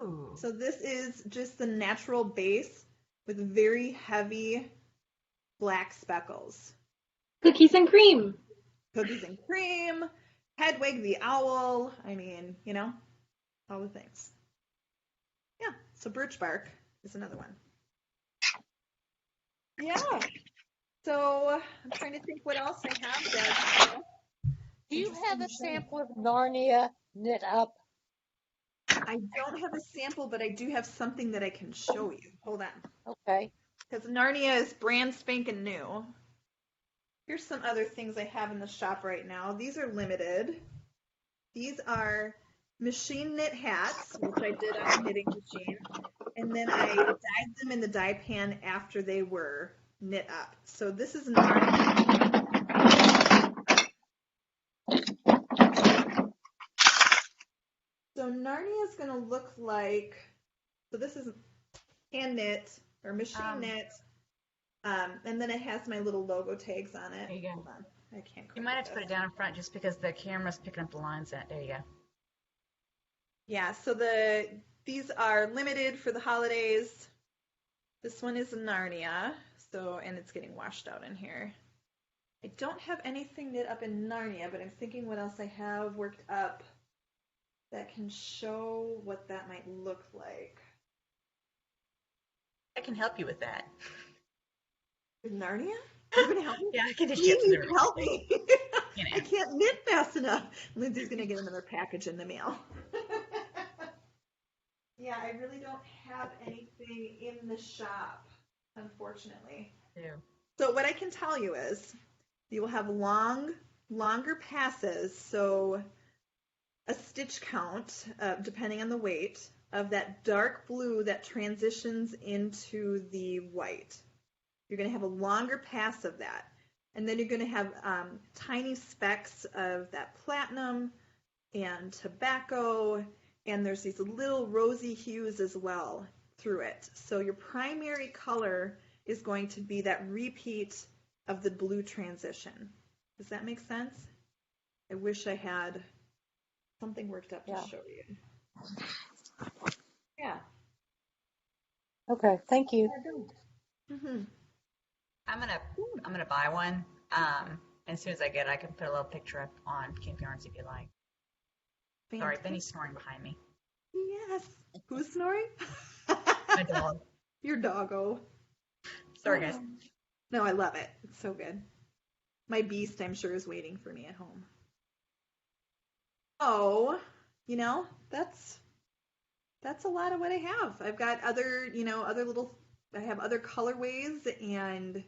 Ooh. So this is just the natural base with very heavy black speckles. Cookies and cream. Cookies and cream. Hedwig the owl. I mean, all the things. Yeah, so birch bark is another one. Yeah. So I'm trying to think what else I have there. Do you have a sample of Narnia knit up? I don't have a sample, but I do have something that I can show you. Hold on. Okay. Because Narnia is brand spanking new. Here's some other things I have in the shop right now. These are limited. These are machine knit hats, which I did on a knitting machine. And then I dyed them in the dye pan after they were knit up. So this is Narnia. So Narnia is going to look like, so this is hand knit or machine knit, and then it has my little logo tags on it. There you go. Hold on. I can't. You might have to put it down in front just because the camera's picking up the lines. There you go. Yeah, so these are limited for the holidays. This one is Narnia, and it's getting washed out in here. I don't have anything knit up in Narnia, but I'm thinking what else I have worked up that can show what that might look like. I can help you with that. With Narnia? You're going to help me? Yeah, I can just Please help me. You know. I can't knit fast enough. Lindsay's going to get another package in the mail. Yeah, I really don't have anything in the shop, unfortunately. Yeah. So what I can tell you is you will have longer passes, so a stitch count, depending on the weight, of that dark blue that transitions into the white. You're going to have a longer pass of that. And then you're going to have tiny specks of that platinum and tobacco, and there's these little rosy hues as well through it. So your primary color is going to be that repeat of the blue transition. Does that make sense? I wish I had something worked up to show you. Yeah. Okay, thank you. Mm-hmm. I'm gonna buy one. As soon as I get it, I can put a little picture up on Camp Yarnsie if you like. Fantastic. Sorry, Benny's snoring behind me. Yes. Who's snoring? My dog. Your doggo. Sorry, guys. No, I love it. It's so good. My beast, I'm sure, is waiting for me at home. Oh, that's a lot of what I have. I've got other I have other colorways and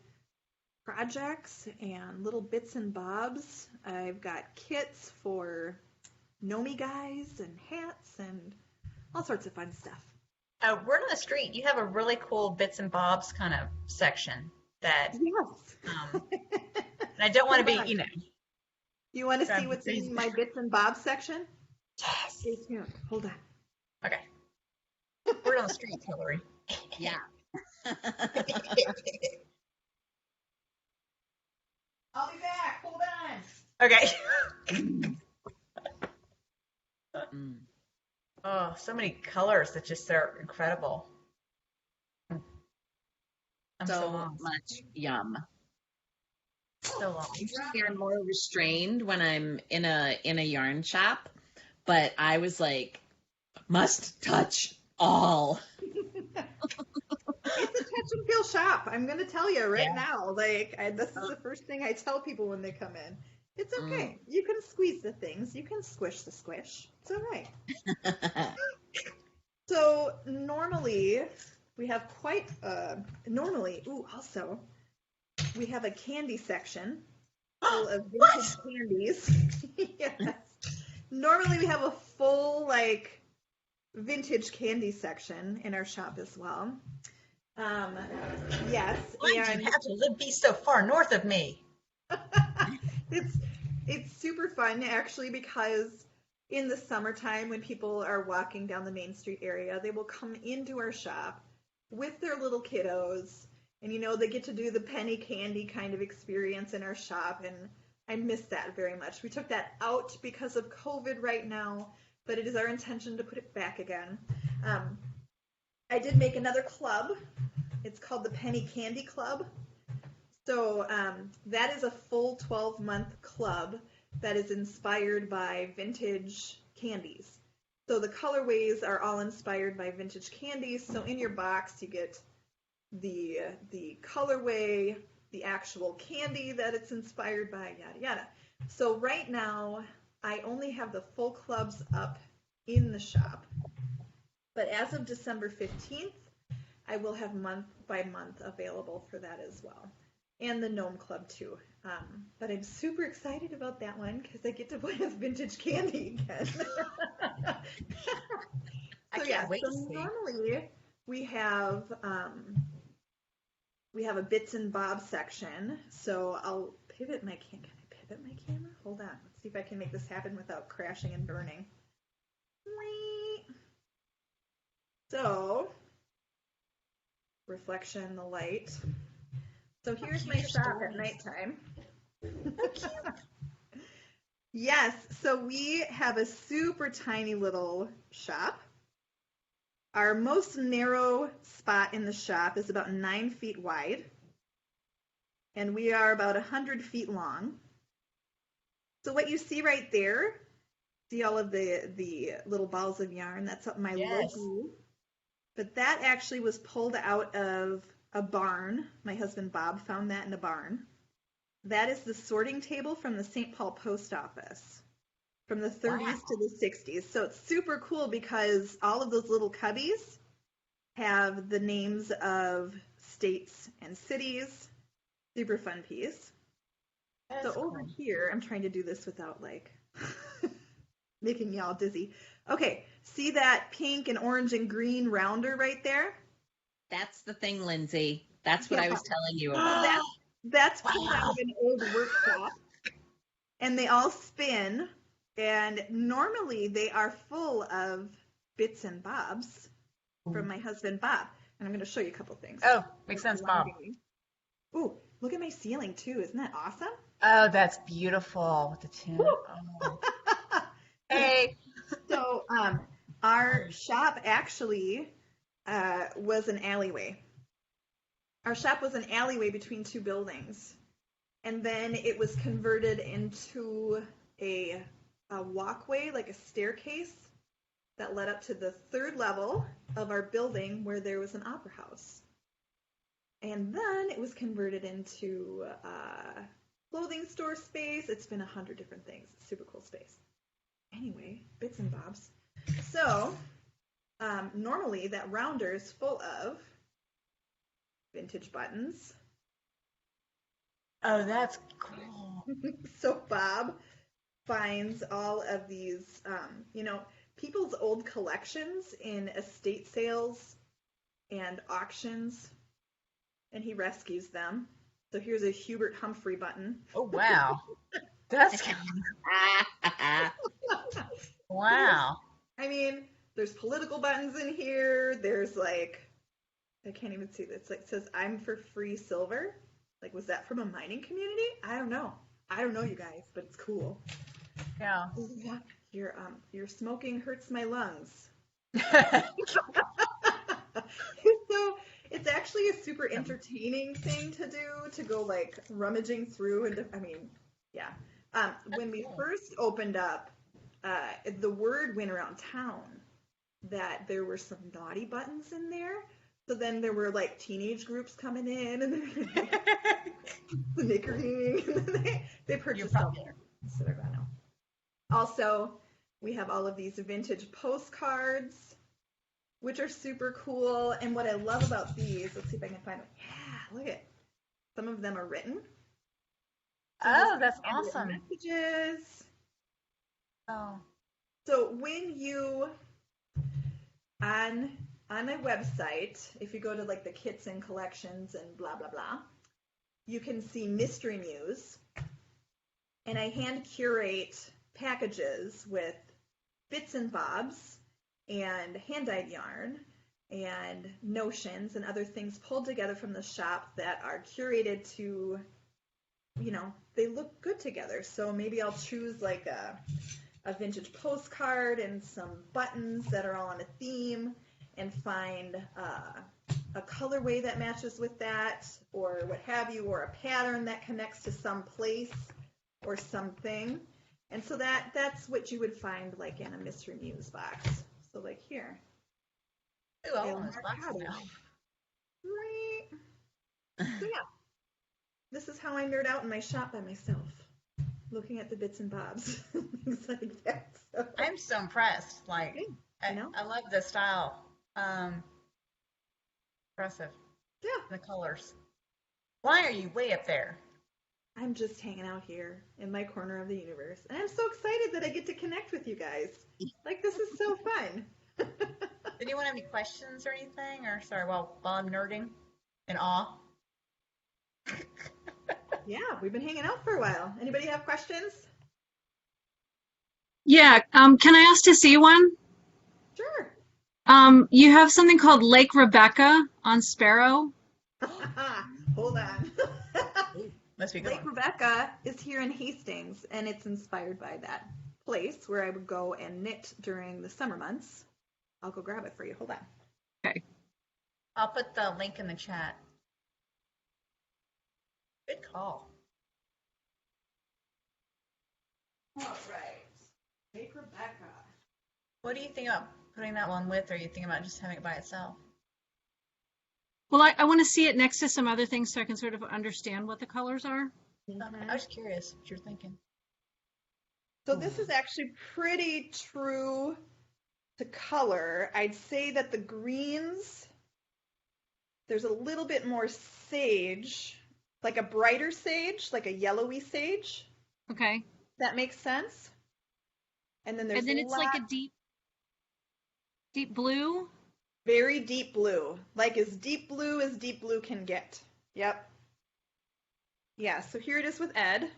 projects and little bits and bobs. I've got kits for Nomi guys and hats and all sorts of fun stuff. Word on the street, you have a really cool bits and bobs kind of section that. Yes. And I don't want to be, You want to see what's in my bits and bobs section? Yes. Stay tuned. Hold on. Okay. Word on the street, Hillary. Yeah. I'll be back. Hold on. Okay. Oh, so many colors that just are incredible. I'm so lost. Much yum. So long. Usually I'm more restrained when I'm in a yarn shop, but I was like, must touch all. It's a touch and feel shop. I'm going to tell you right now. This is the first thing I tell people when they come in. It's okay. You can squeeze the things. You can squish the squish. It's all right. So normally we have also we have a candy section full of vintage candies. Yes. Normally we have a full like vintage candy section in our shop as well. Yes, Why and do you have to be so far north of me? it's super fun actually, because in the summertime when people are walking down the Main Street area, they will come into our shop with their little kiddos, and they get to do the penny candy kind of experience in our shop, and I miss that very much. We took that out because of COVID right now, but it is our intention to put it back again. I did make another club. It's called the Penny Candy Club. So that is a full 12-month club that is inspired by vintage candies. So the colorways are all inspired by vintage candies. So in your box you get the colorway, the actual candy that it's inspired by, yada yada. So right now I only have the full clubs up in the shop. But as of December 15th, I will have month by month available for that as well. And the Gnome Club too. But I'm super excited about that one because I get to play with vintage candy again. I can't wait to see. Normally we have a bits and bobs section. So I'll pivot my camera. Can I pivot my camera? Hold on. Let's see if I can make this happen without crashing and burning. So, reflection, the light. So here's my shop at nighttime. Yes, so we have a super tiny little shop. Our most narrow spot in the shop is about 9 feet wide, and we are about 100 feet long. So what you see right there, see all of the little balls of yarn, that's my logo. But that actually was pulled out of a barn. My husband Bob found that in a barn. That is the sorting table from the St. Paul Post Office from the 30s to the 60s. So it's super cool because all of those little cubbies have the names of states and cities. Super fun piece. So over here, I'm trying to do this without like making y'all dizzy. Okay, see that pink and orange and green rounder right there? That's the thing, Lindsay. That's what I was telling you about. That's pulled out of an old workshop, and they all spin, and normally they are full of bits and bobs from my husband Bob. And I'm going to show you a couple things. Oh, makes sense, Bob. Ooh, look at my ceiling too. Isn't that awesome? Oh, that's beautiful with the tin. Oh. Hey. So our shop actually was an alleyway. Our shop was an alleyway between two buildings, and then it was converted into a walkway, like a staircase, that led up to the 3rd level of our building where there was an opera house. And then it was converted into a clothing store space. It's been 100 different things. It's a super cool space. Anyway, bits and bobs. So normally that rounder is full of vintage buttons. Oh, that's cool. So Bob finds all of these, people's old collections in estate sales and auctions, and he rescues them. So here's a Hubert Humphrey button. Oh, wow. That's wow. I mean, there's political buttons in here. There's like, I can't even see this. Like, it says, "I'm for free silver." Like, was that from a mining community? I don't know. I don't know, you guys, but it's cool. Yeah. Your smoking hurts my lungs. So it's actually a super entertaining thing to do, to go like rummaging through. And when we first opened up, the word went around town that there were some naughty buttons in there. So then there were like teenage groups coming in and snickering, and then they purchased all there. So they're gone now. Also, we have all of these vintage postcards, which are super cool. And what I love about these, let's see if I can find one. Yeah, look at it. Some of them are written. Oh, that's handwritten awesome. messages. Oh. So when you, on my website, if you go to like the kits and collections and blah, blah, blah, you can see Mystery Muse. And I hand curate packages with bits and bobs and hand-dyed yarn and notions and other things pulled together from the shop that are curated to, you know, they look good together. So maybe I'll choose like a vintage postcard and some buttons that are all on a theme and find a colorway that matches with that or what have you, or a pattern that connects to some place or something. And so that's what you would find like in a Mystery Muse box. So like here. Ooh, I want this box now. So yeah, this is how I nerd out in my shop by myself, looking at the bits and bobs, things like that. So. I'm so impressed. Like, I love the style. Impressive. Yeah. The colors. Why are you way up there? I'm just hanging out here in my corner of the universe, and I'm so excited that I get to connect with you guys. Like, this is so fun. Did anyone have any questions or anything? Or sorry, while I'm nerding in awe. Yeah, we've been hanging out for a while. Anybody have questions? Yeah, can I ask to see one? Sure. You have something called Lake Rebecca on Sparrow. Hold on. Must be good. Lake Rebecca is here in Hastings, and it's inspired by that place where I would go and knit during the summer months. I'll go grab it for you. Hold on. Okay. I'll put the link in the chat. Good call. All right. Lake Rebecca. What do you think about putting that one with, or are you thinking about just having it by itself? Well, I want to see it next to some other things so I can sort of understand what the colors are. I was curious what you're thinking. So this is actually pretty true to color. I'd say that the greens, there's a little bit more sage, like a brighter sage, like a yellowy sage. Okay. That makes sense. And then there's it's like a deep blue. Very deep blue, like as deep blue can get. Yep. Yeah, so here it is with Ed.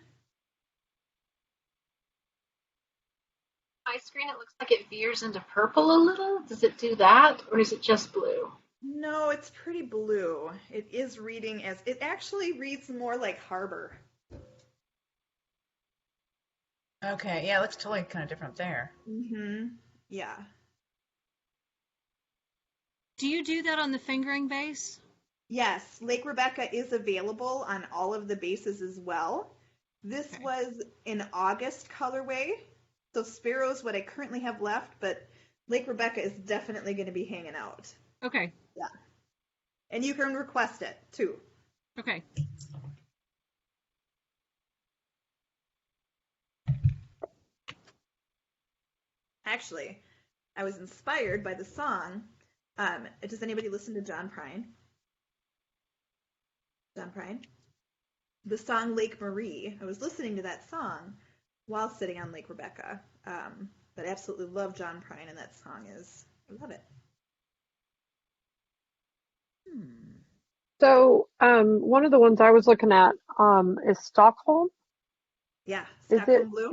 My screen, it looks like it veers into purple a little. Does it do that, or is it just blue? No, it's pretty blue. It is reading as, it actually reads more like Harbor. Okay, yeah, it looks totally kind of different there. Mm-hmm. Yeah. Do you do that on the fingering base? Yes, Lake Rebecca is available on all of the bases as well. This was an August colorway, so Sparrow's what I currently have left, but Lake Rebecca is definitely going to be hanging out. Okay. Yeah. And you can request it, too. Okay. Actually, I was inspired by the song. Does anybody listen to John Prine? John Prine? The song Lake Marie. I was listening to that song while sitting on Lake Rebecca. But I absolutely love John Prine, and that song is, I love it. So one of the ones I was looking at is Stockholm. Yeah, Stockholm blue.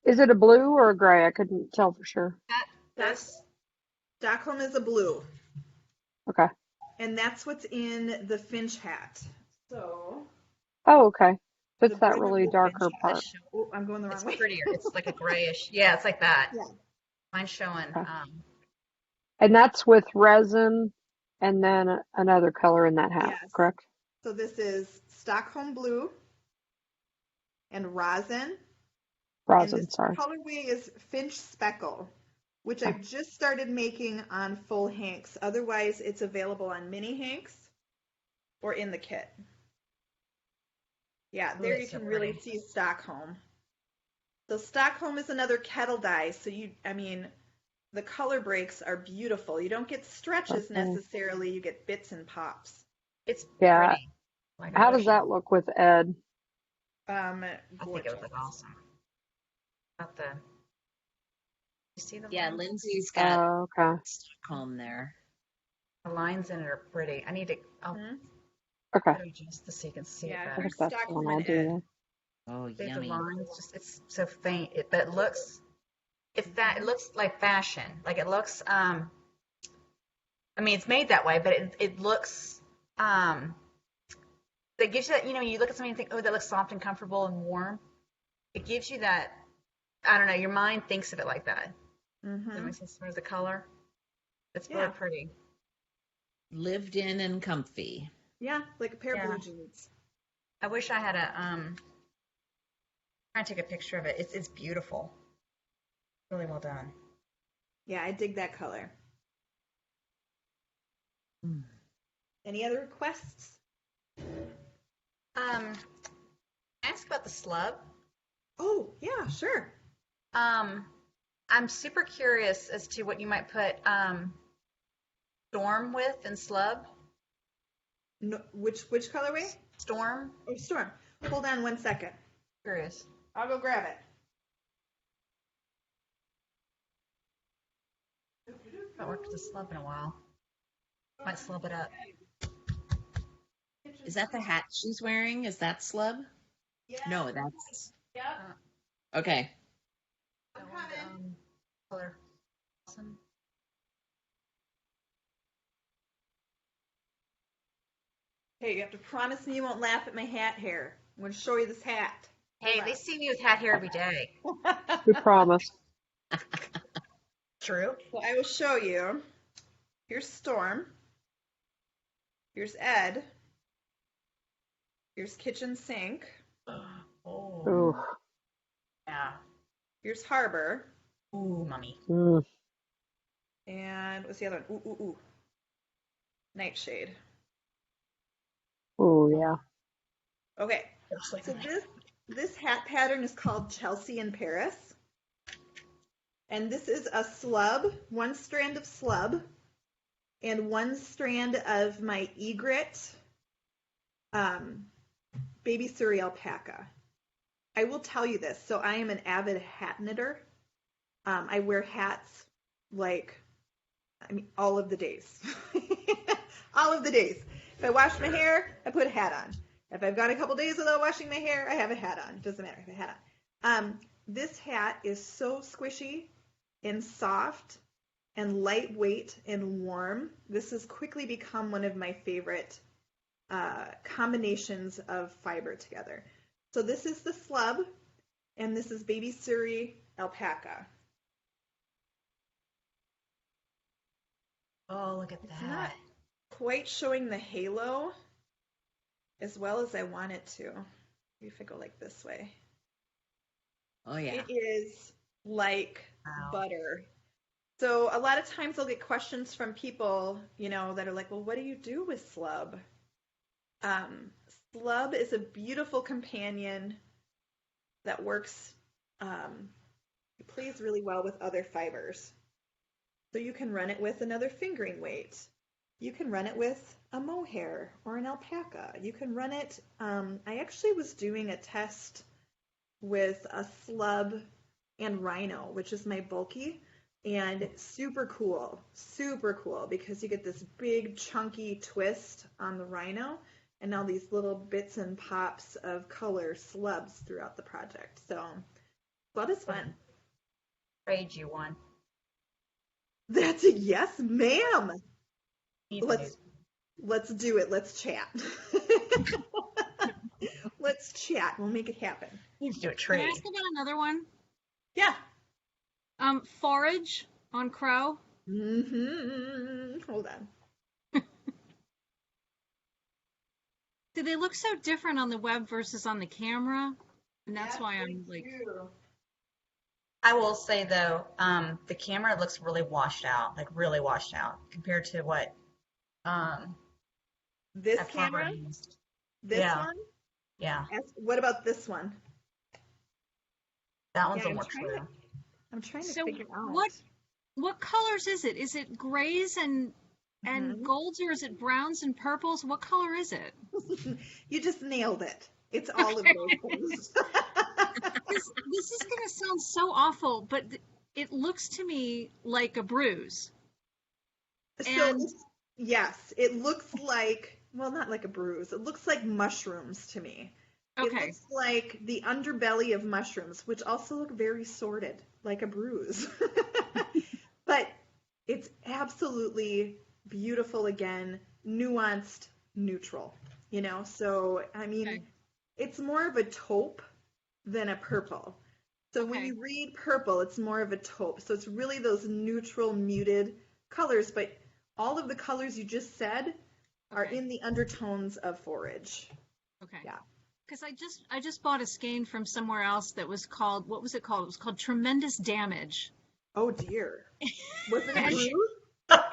Is it a blue or a gray? I couldn't tell for sure. That's Stockholm is a blue. Okay. And that's what's in the finch hat. So. Oh, okay. So it's that really darker part. Oh, I'm going the wrong way. It's prettier. It's like a grayish. Yeah, it's like that. Yeah. Mine's showing. Okay. And that's with resin and then another color in that hat, yes. Correct? So this is Stockholm blue and rosin. Rosin, and this sorry. colorway is finch speckle, which I've just started making on full hanks. Otherwise, it's available on mini hanks or in the kit. Yeah, there you can really see Stockholm. So Stockholm is another kettle dye. So the color breaks are beautiful. You don't get stretches necessarily. You get bits and pops. It's Yeah. pretty. How does that look with Ed? I think it Gorgeous. would look awesome. About the. You see the Yeah, lines? Lindsay's got Okay. Stockholm there. The lines in it are pretty. I need to. I'll Okay. adjust this so you can see Yeah, it I better. think that's the one I'll do then. Oh, The yummy. lines, just it's so faint. But it looks. It looks like fashion. Like it looks. I mean, it's made that way, but it looks. It gives you that. You look at something and think, oh, that looks soft and comfortable and warm. It gives you that. I don't know. Your mind thinks of it like that. That makes sense. There's the color. It's really pretty. Lived in and comfy. Yeah, like a pair of blue jeans. I wish I had a trying to take a picture of it. It's beautiful. Really well done. Yeah, I dig that color. Any other requests? Ask about the slub. Oh, yeah, sure. I'm super curious as to what you might put storm with and slub. No, which colorway? Storm. Oh, storm. Hold on 1 second. Curious. I'll go grab it. I haven't worked with the slub in a while. Might slub it up. Is that the hat she's wearing? Is that slub? Yeah. No, that's. Yeah. Okay. I'm coming. Color. Awesome. Hey, you have to promise me you won't laugh at my hat hair. I'm going to show you this hat. Hey, they see me with hat hair every day. We promise. True. So I will show you. Here's Storm. Here's Ed. Here's kitchen sink. Oh. Ooh. Yeah. Here's Harbor. Ooh, mommy. And what's the other one? Ooh. Nightshade. Ooh, yeah. Okay. So this hat pattern is called Chelsea in Paris. And this is a slub, one strand of slub, and one strand of my egret baby Surrey alpaca. I will tell you this. So I am an avid hat knitter. I wear hats all of the days. All of the days. If I wash my hair, I put a hat on. If I've got a couple days without washing my hair, I have a hat on. It doesn't matter if I have a hat on. This hat is so squishy and soft and lightweight and warm. This has quickly become one of my favorite combinations of fiber together. So this is the slub, and this is baby Surrey alpaca. Oh, look at that. It's not quite showing the halo as well as I want it to. Maybe if I go like this way. Oh, yeah. It is like butter. So a lot of times I'll get questions from people, that are like, well, what do you do with slub? Slub is a beautiful companion that works, it plays really well with other fibers. So you can run it with another fingering weight. You can run it with a mohair or an alpaca. You can run it, I actually was doing a test with a slub and rhino, which is my bulky, and super cool because you get this big chunky twist on the rhino and now these little bits and pops of color slubs throughout the project. So slub is fun. Trade you one. That's a yes, ma'am. Let's do it. Let's chat. Let's chat. We'll make it happen. Need to do a Can trade. I ask about another one? Yeah. Forage on crow. Hold on. Do they look so different on the web versus on the camera? And that's why I'm like. I will say though, the camera looks really washed out, like really washed out compared to what this that camera? Farmer used. This Yeah. one? Yeah. What about this one? That one's Yeah, a more true. I'm trying to So figure out. what colors is it? Is it grays and and golds, or is it browns and purples? What color is it? You just nailed it. It's all of those things. This is going to sound so awful, but it looks to me like a bruise. And yes, it looks like, well, not like a bruise. It looks like mushrooms to me. Okay. It looks like the underbelly of mushrooms, which also look very sorted, like a bruise. But it's absolutely beautiful again, nuanced, neutral, you know? So, I mean, it's more of a taupe than a purple. So when you read purple, it's more of a taupe. So it's really those neutral, muted colors, but all of the colors you just said are in the undertones of forage. Okay. Yeah. Because I just bought a skein from somewhere else that was called, what was it called? It was called Tremendous Damage. Oh dear. Was it a bruise?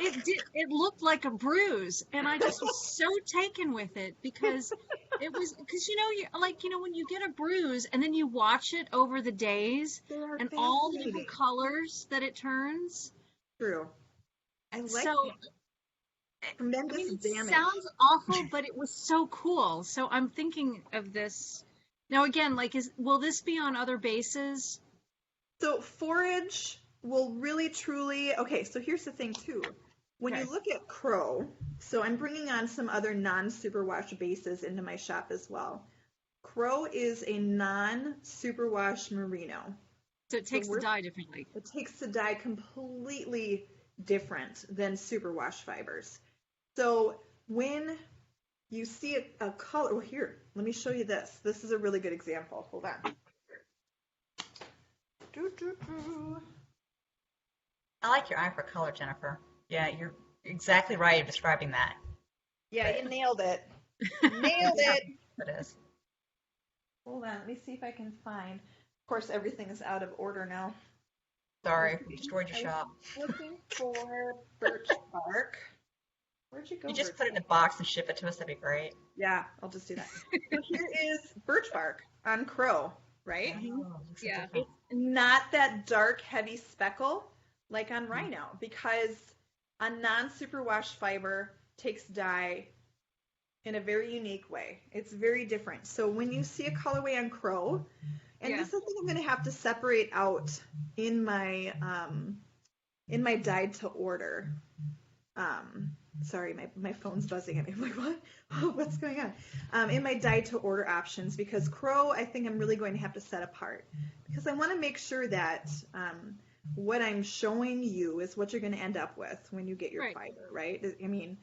It looked like a bruise, and I just was so taken with it because when you get a bruise and then you watch it over the days and all the different colors that it turns. True. I like it sounds awful, but it was so cool. So I'm thinking of this now again. Will this be on other bases? So forage will really truly. Okay, so here's the thing too. When you look at crow, so I'm bringing on some other non-superwash bases into my shop as well. Crow is a non-superwash merino. So it takes the dye differently. It takes the dye completely different than superwash fibers. So when you see a color, well, here, let me show you this. This is a really good example. Hold on. I like your eye for color, Jennifer. Yeah, you're exactly right in describing that. Yeah, you nailed it. Nailed it. It is. Hold on, let me see if I can find. Of course, everything is out of order now. Sorry, we destroyed your shop. Looking for birch bark. Where'd you go? You just put it in a box and ship it to us. That'd be great. Yeah, I'll just do that. So here is birch bark on crow, right? Yeah. It's not that dark, heavy speckle like on rhino, because a non-superwash fiber takes dye in a very unique way. It's very different. So when you see a colorway on crow, and this is something I'm going to have to separate out in my dyed to order. Sorry, my phone's buzzing at me. I'm like, what? Oh, what's going on? In my dyed to order options, because crow, I think I'm really going to have to set apart, because I want to make sure that what I'm showing you is what you're going to end up with when you get your fiber, right? I mean,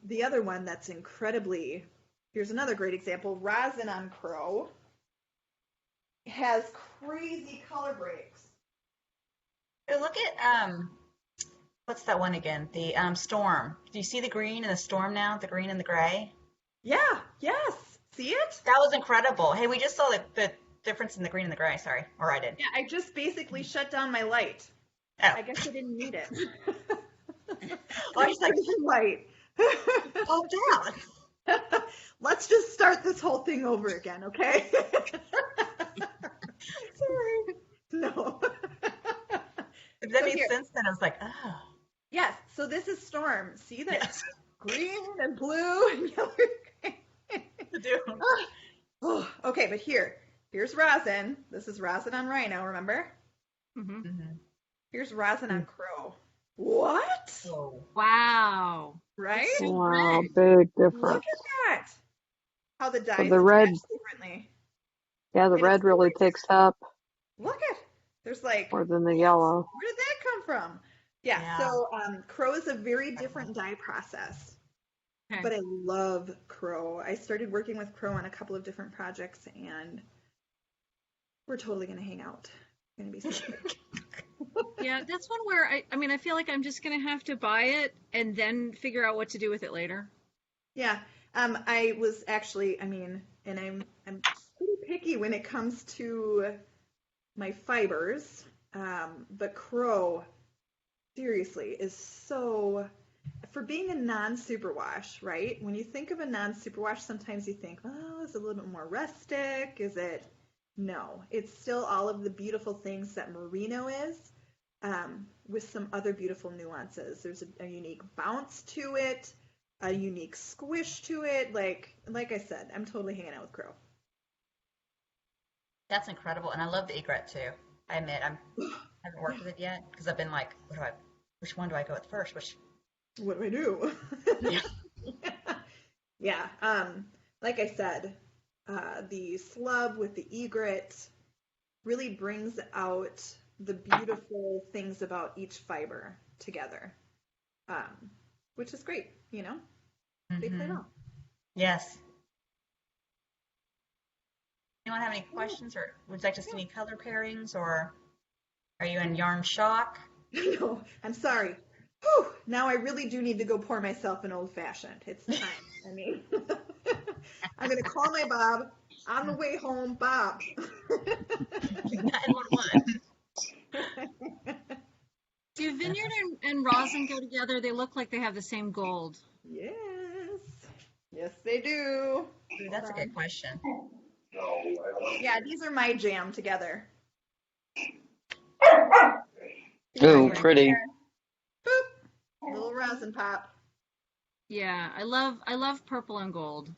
the other one that's incredibly, here's another great example, rosin on crow has crazy color breaks. Look at, what's that one again? The storm. Do you see the green and the storm now? The green and the gray? Yeah, yes. See it? That was incredible. Hey, we just saw the difference in the green and the gray, sorry. Or I did. Yeah, I just basically shut down my light. Oh. I guess I didn't need it. I was like, light. Calm down. Let's just start this whole thing over again, okay? Sorry. No. That made sense then. I was like, oh. Yes, so this is storm. See that green and blue and yellow. Oh, okay, but here's rosin. This is rosin on rhino, remember? Mm-hmm. Here's rosin on crow. What? Oh. Wow. Right? Wow, big difference. Look at that. How the dye is the red differently. Yeah, the red really takes up. Look at, there's like more than the yellow. Where did that come from? Yeah. So crow is a very different dye process. Okay. But I love crow. I started working with crow on a couple of different projects, and we're totally going to hang out. Going to be so good. Yeah, that's one where I feel like I'm just going to have to buy it and then figure out what to do with it later. Yeah. I was actually, and I'm pretty picky when it comes to my fibers, but crow, seriously, is so, for being a non-superwash, right? When you think of a non-superwash, sometimes you think, oh, is it a little bit more rustic? Is it? No, it's still all of the beautiful things that merino is. with some other beautiful nuances. There's a unique bounce to it, a unique squish to it. Like I said, I'm totally hanging out with Crow. That's incredible, and I love the egret too. I admit I haven't worked with it yet because I've been like, which one do I go with first? What do I do? Yeah. Yeah. Like I said, the slub with the egret really brings out the beautiful things about each fiber together, which is great. You know, they play well. Yes. Anyone have any questions, or would you like to see any color pairings, or are you in yarn shock? No, I'm sorry. Whew, now I really do need to go pour myself an old fashioned. It's time. I mean, I'm going to call my Bob on the way home. Bob. 911. Do vineyard and rosin go together? They look like they have the same gold. Yes. Yes, they do. Ooh, that's a good question. Yeah, these are my jam together. Ooh, pretty. Boop. Little rosin pop. Yeah, I love purple and gold.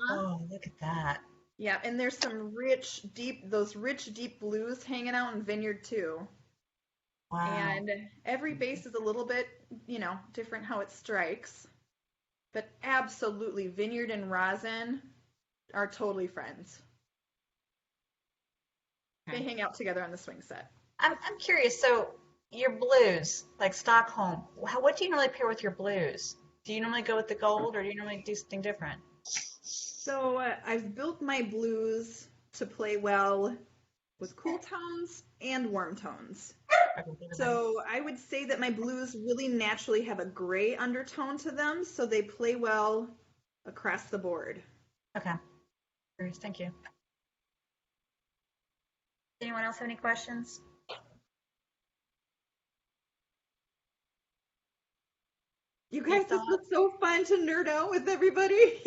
Oh, look at that. Yeah, and there's some rich, deep blues hanging out in vineyard too. Wow. And every base is a little bit, different how it strikes. But absolutely, vineyard and rosin are totally friends. They hang out together on the swing set. I'm curious. So your blues, like Stockholm, what do you normally pair with your blues? Do you normally go with the gold, or do you normally do something different? So I've built my blues to play well with cool tones and warm tones. So I would say that my blues really naturally have a gray undertone to them, so they play well across the board. Okay. Thank you. Anyone else have any questions? You guys, this was so fun to nerd out with everybody.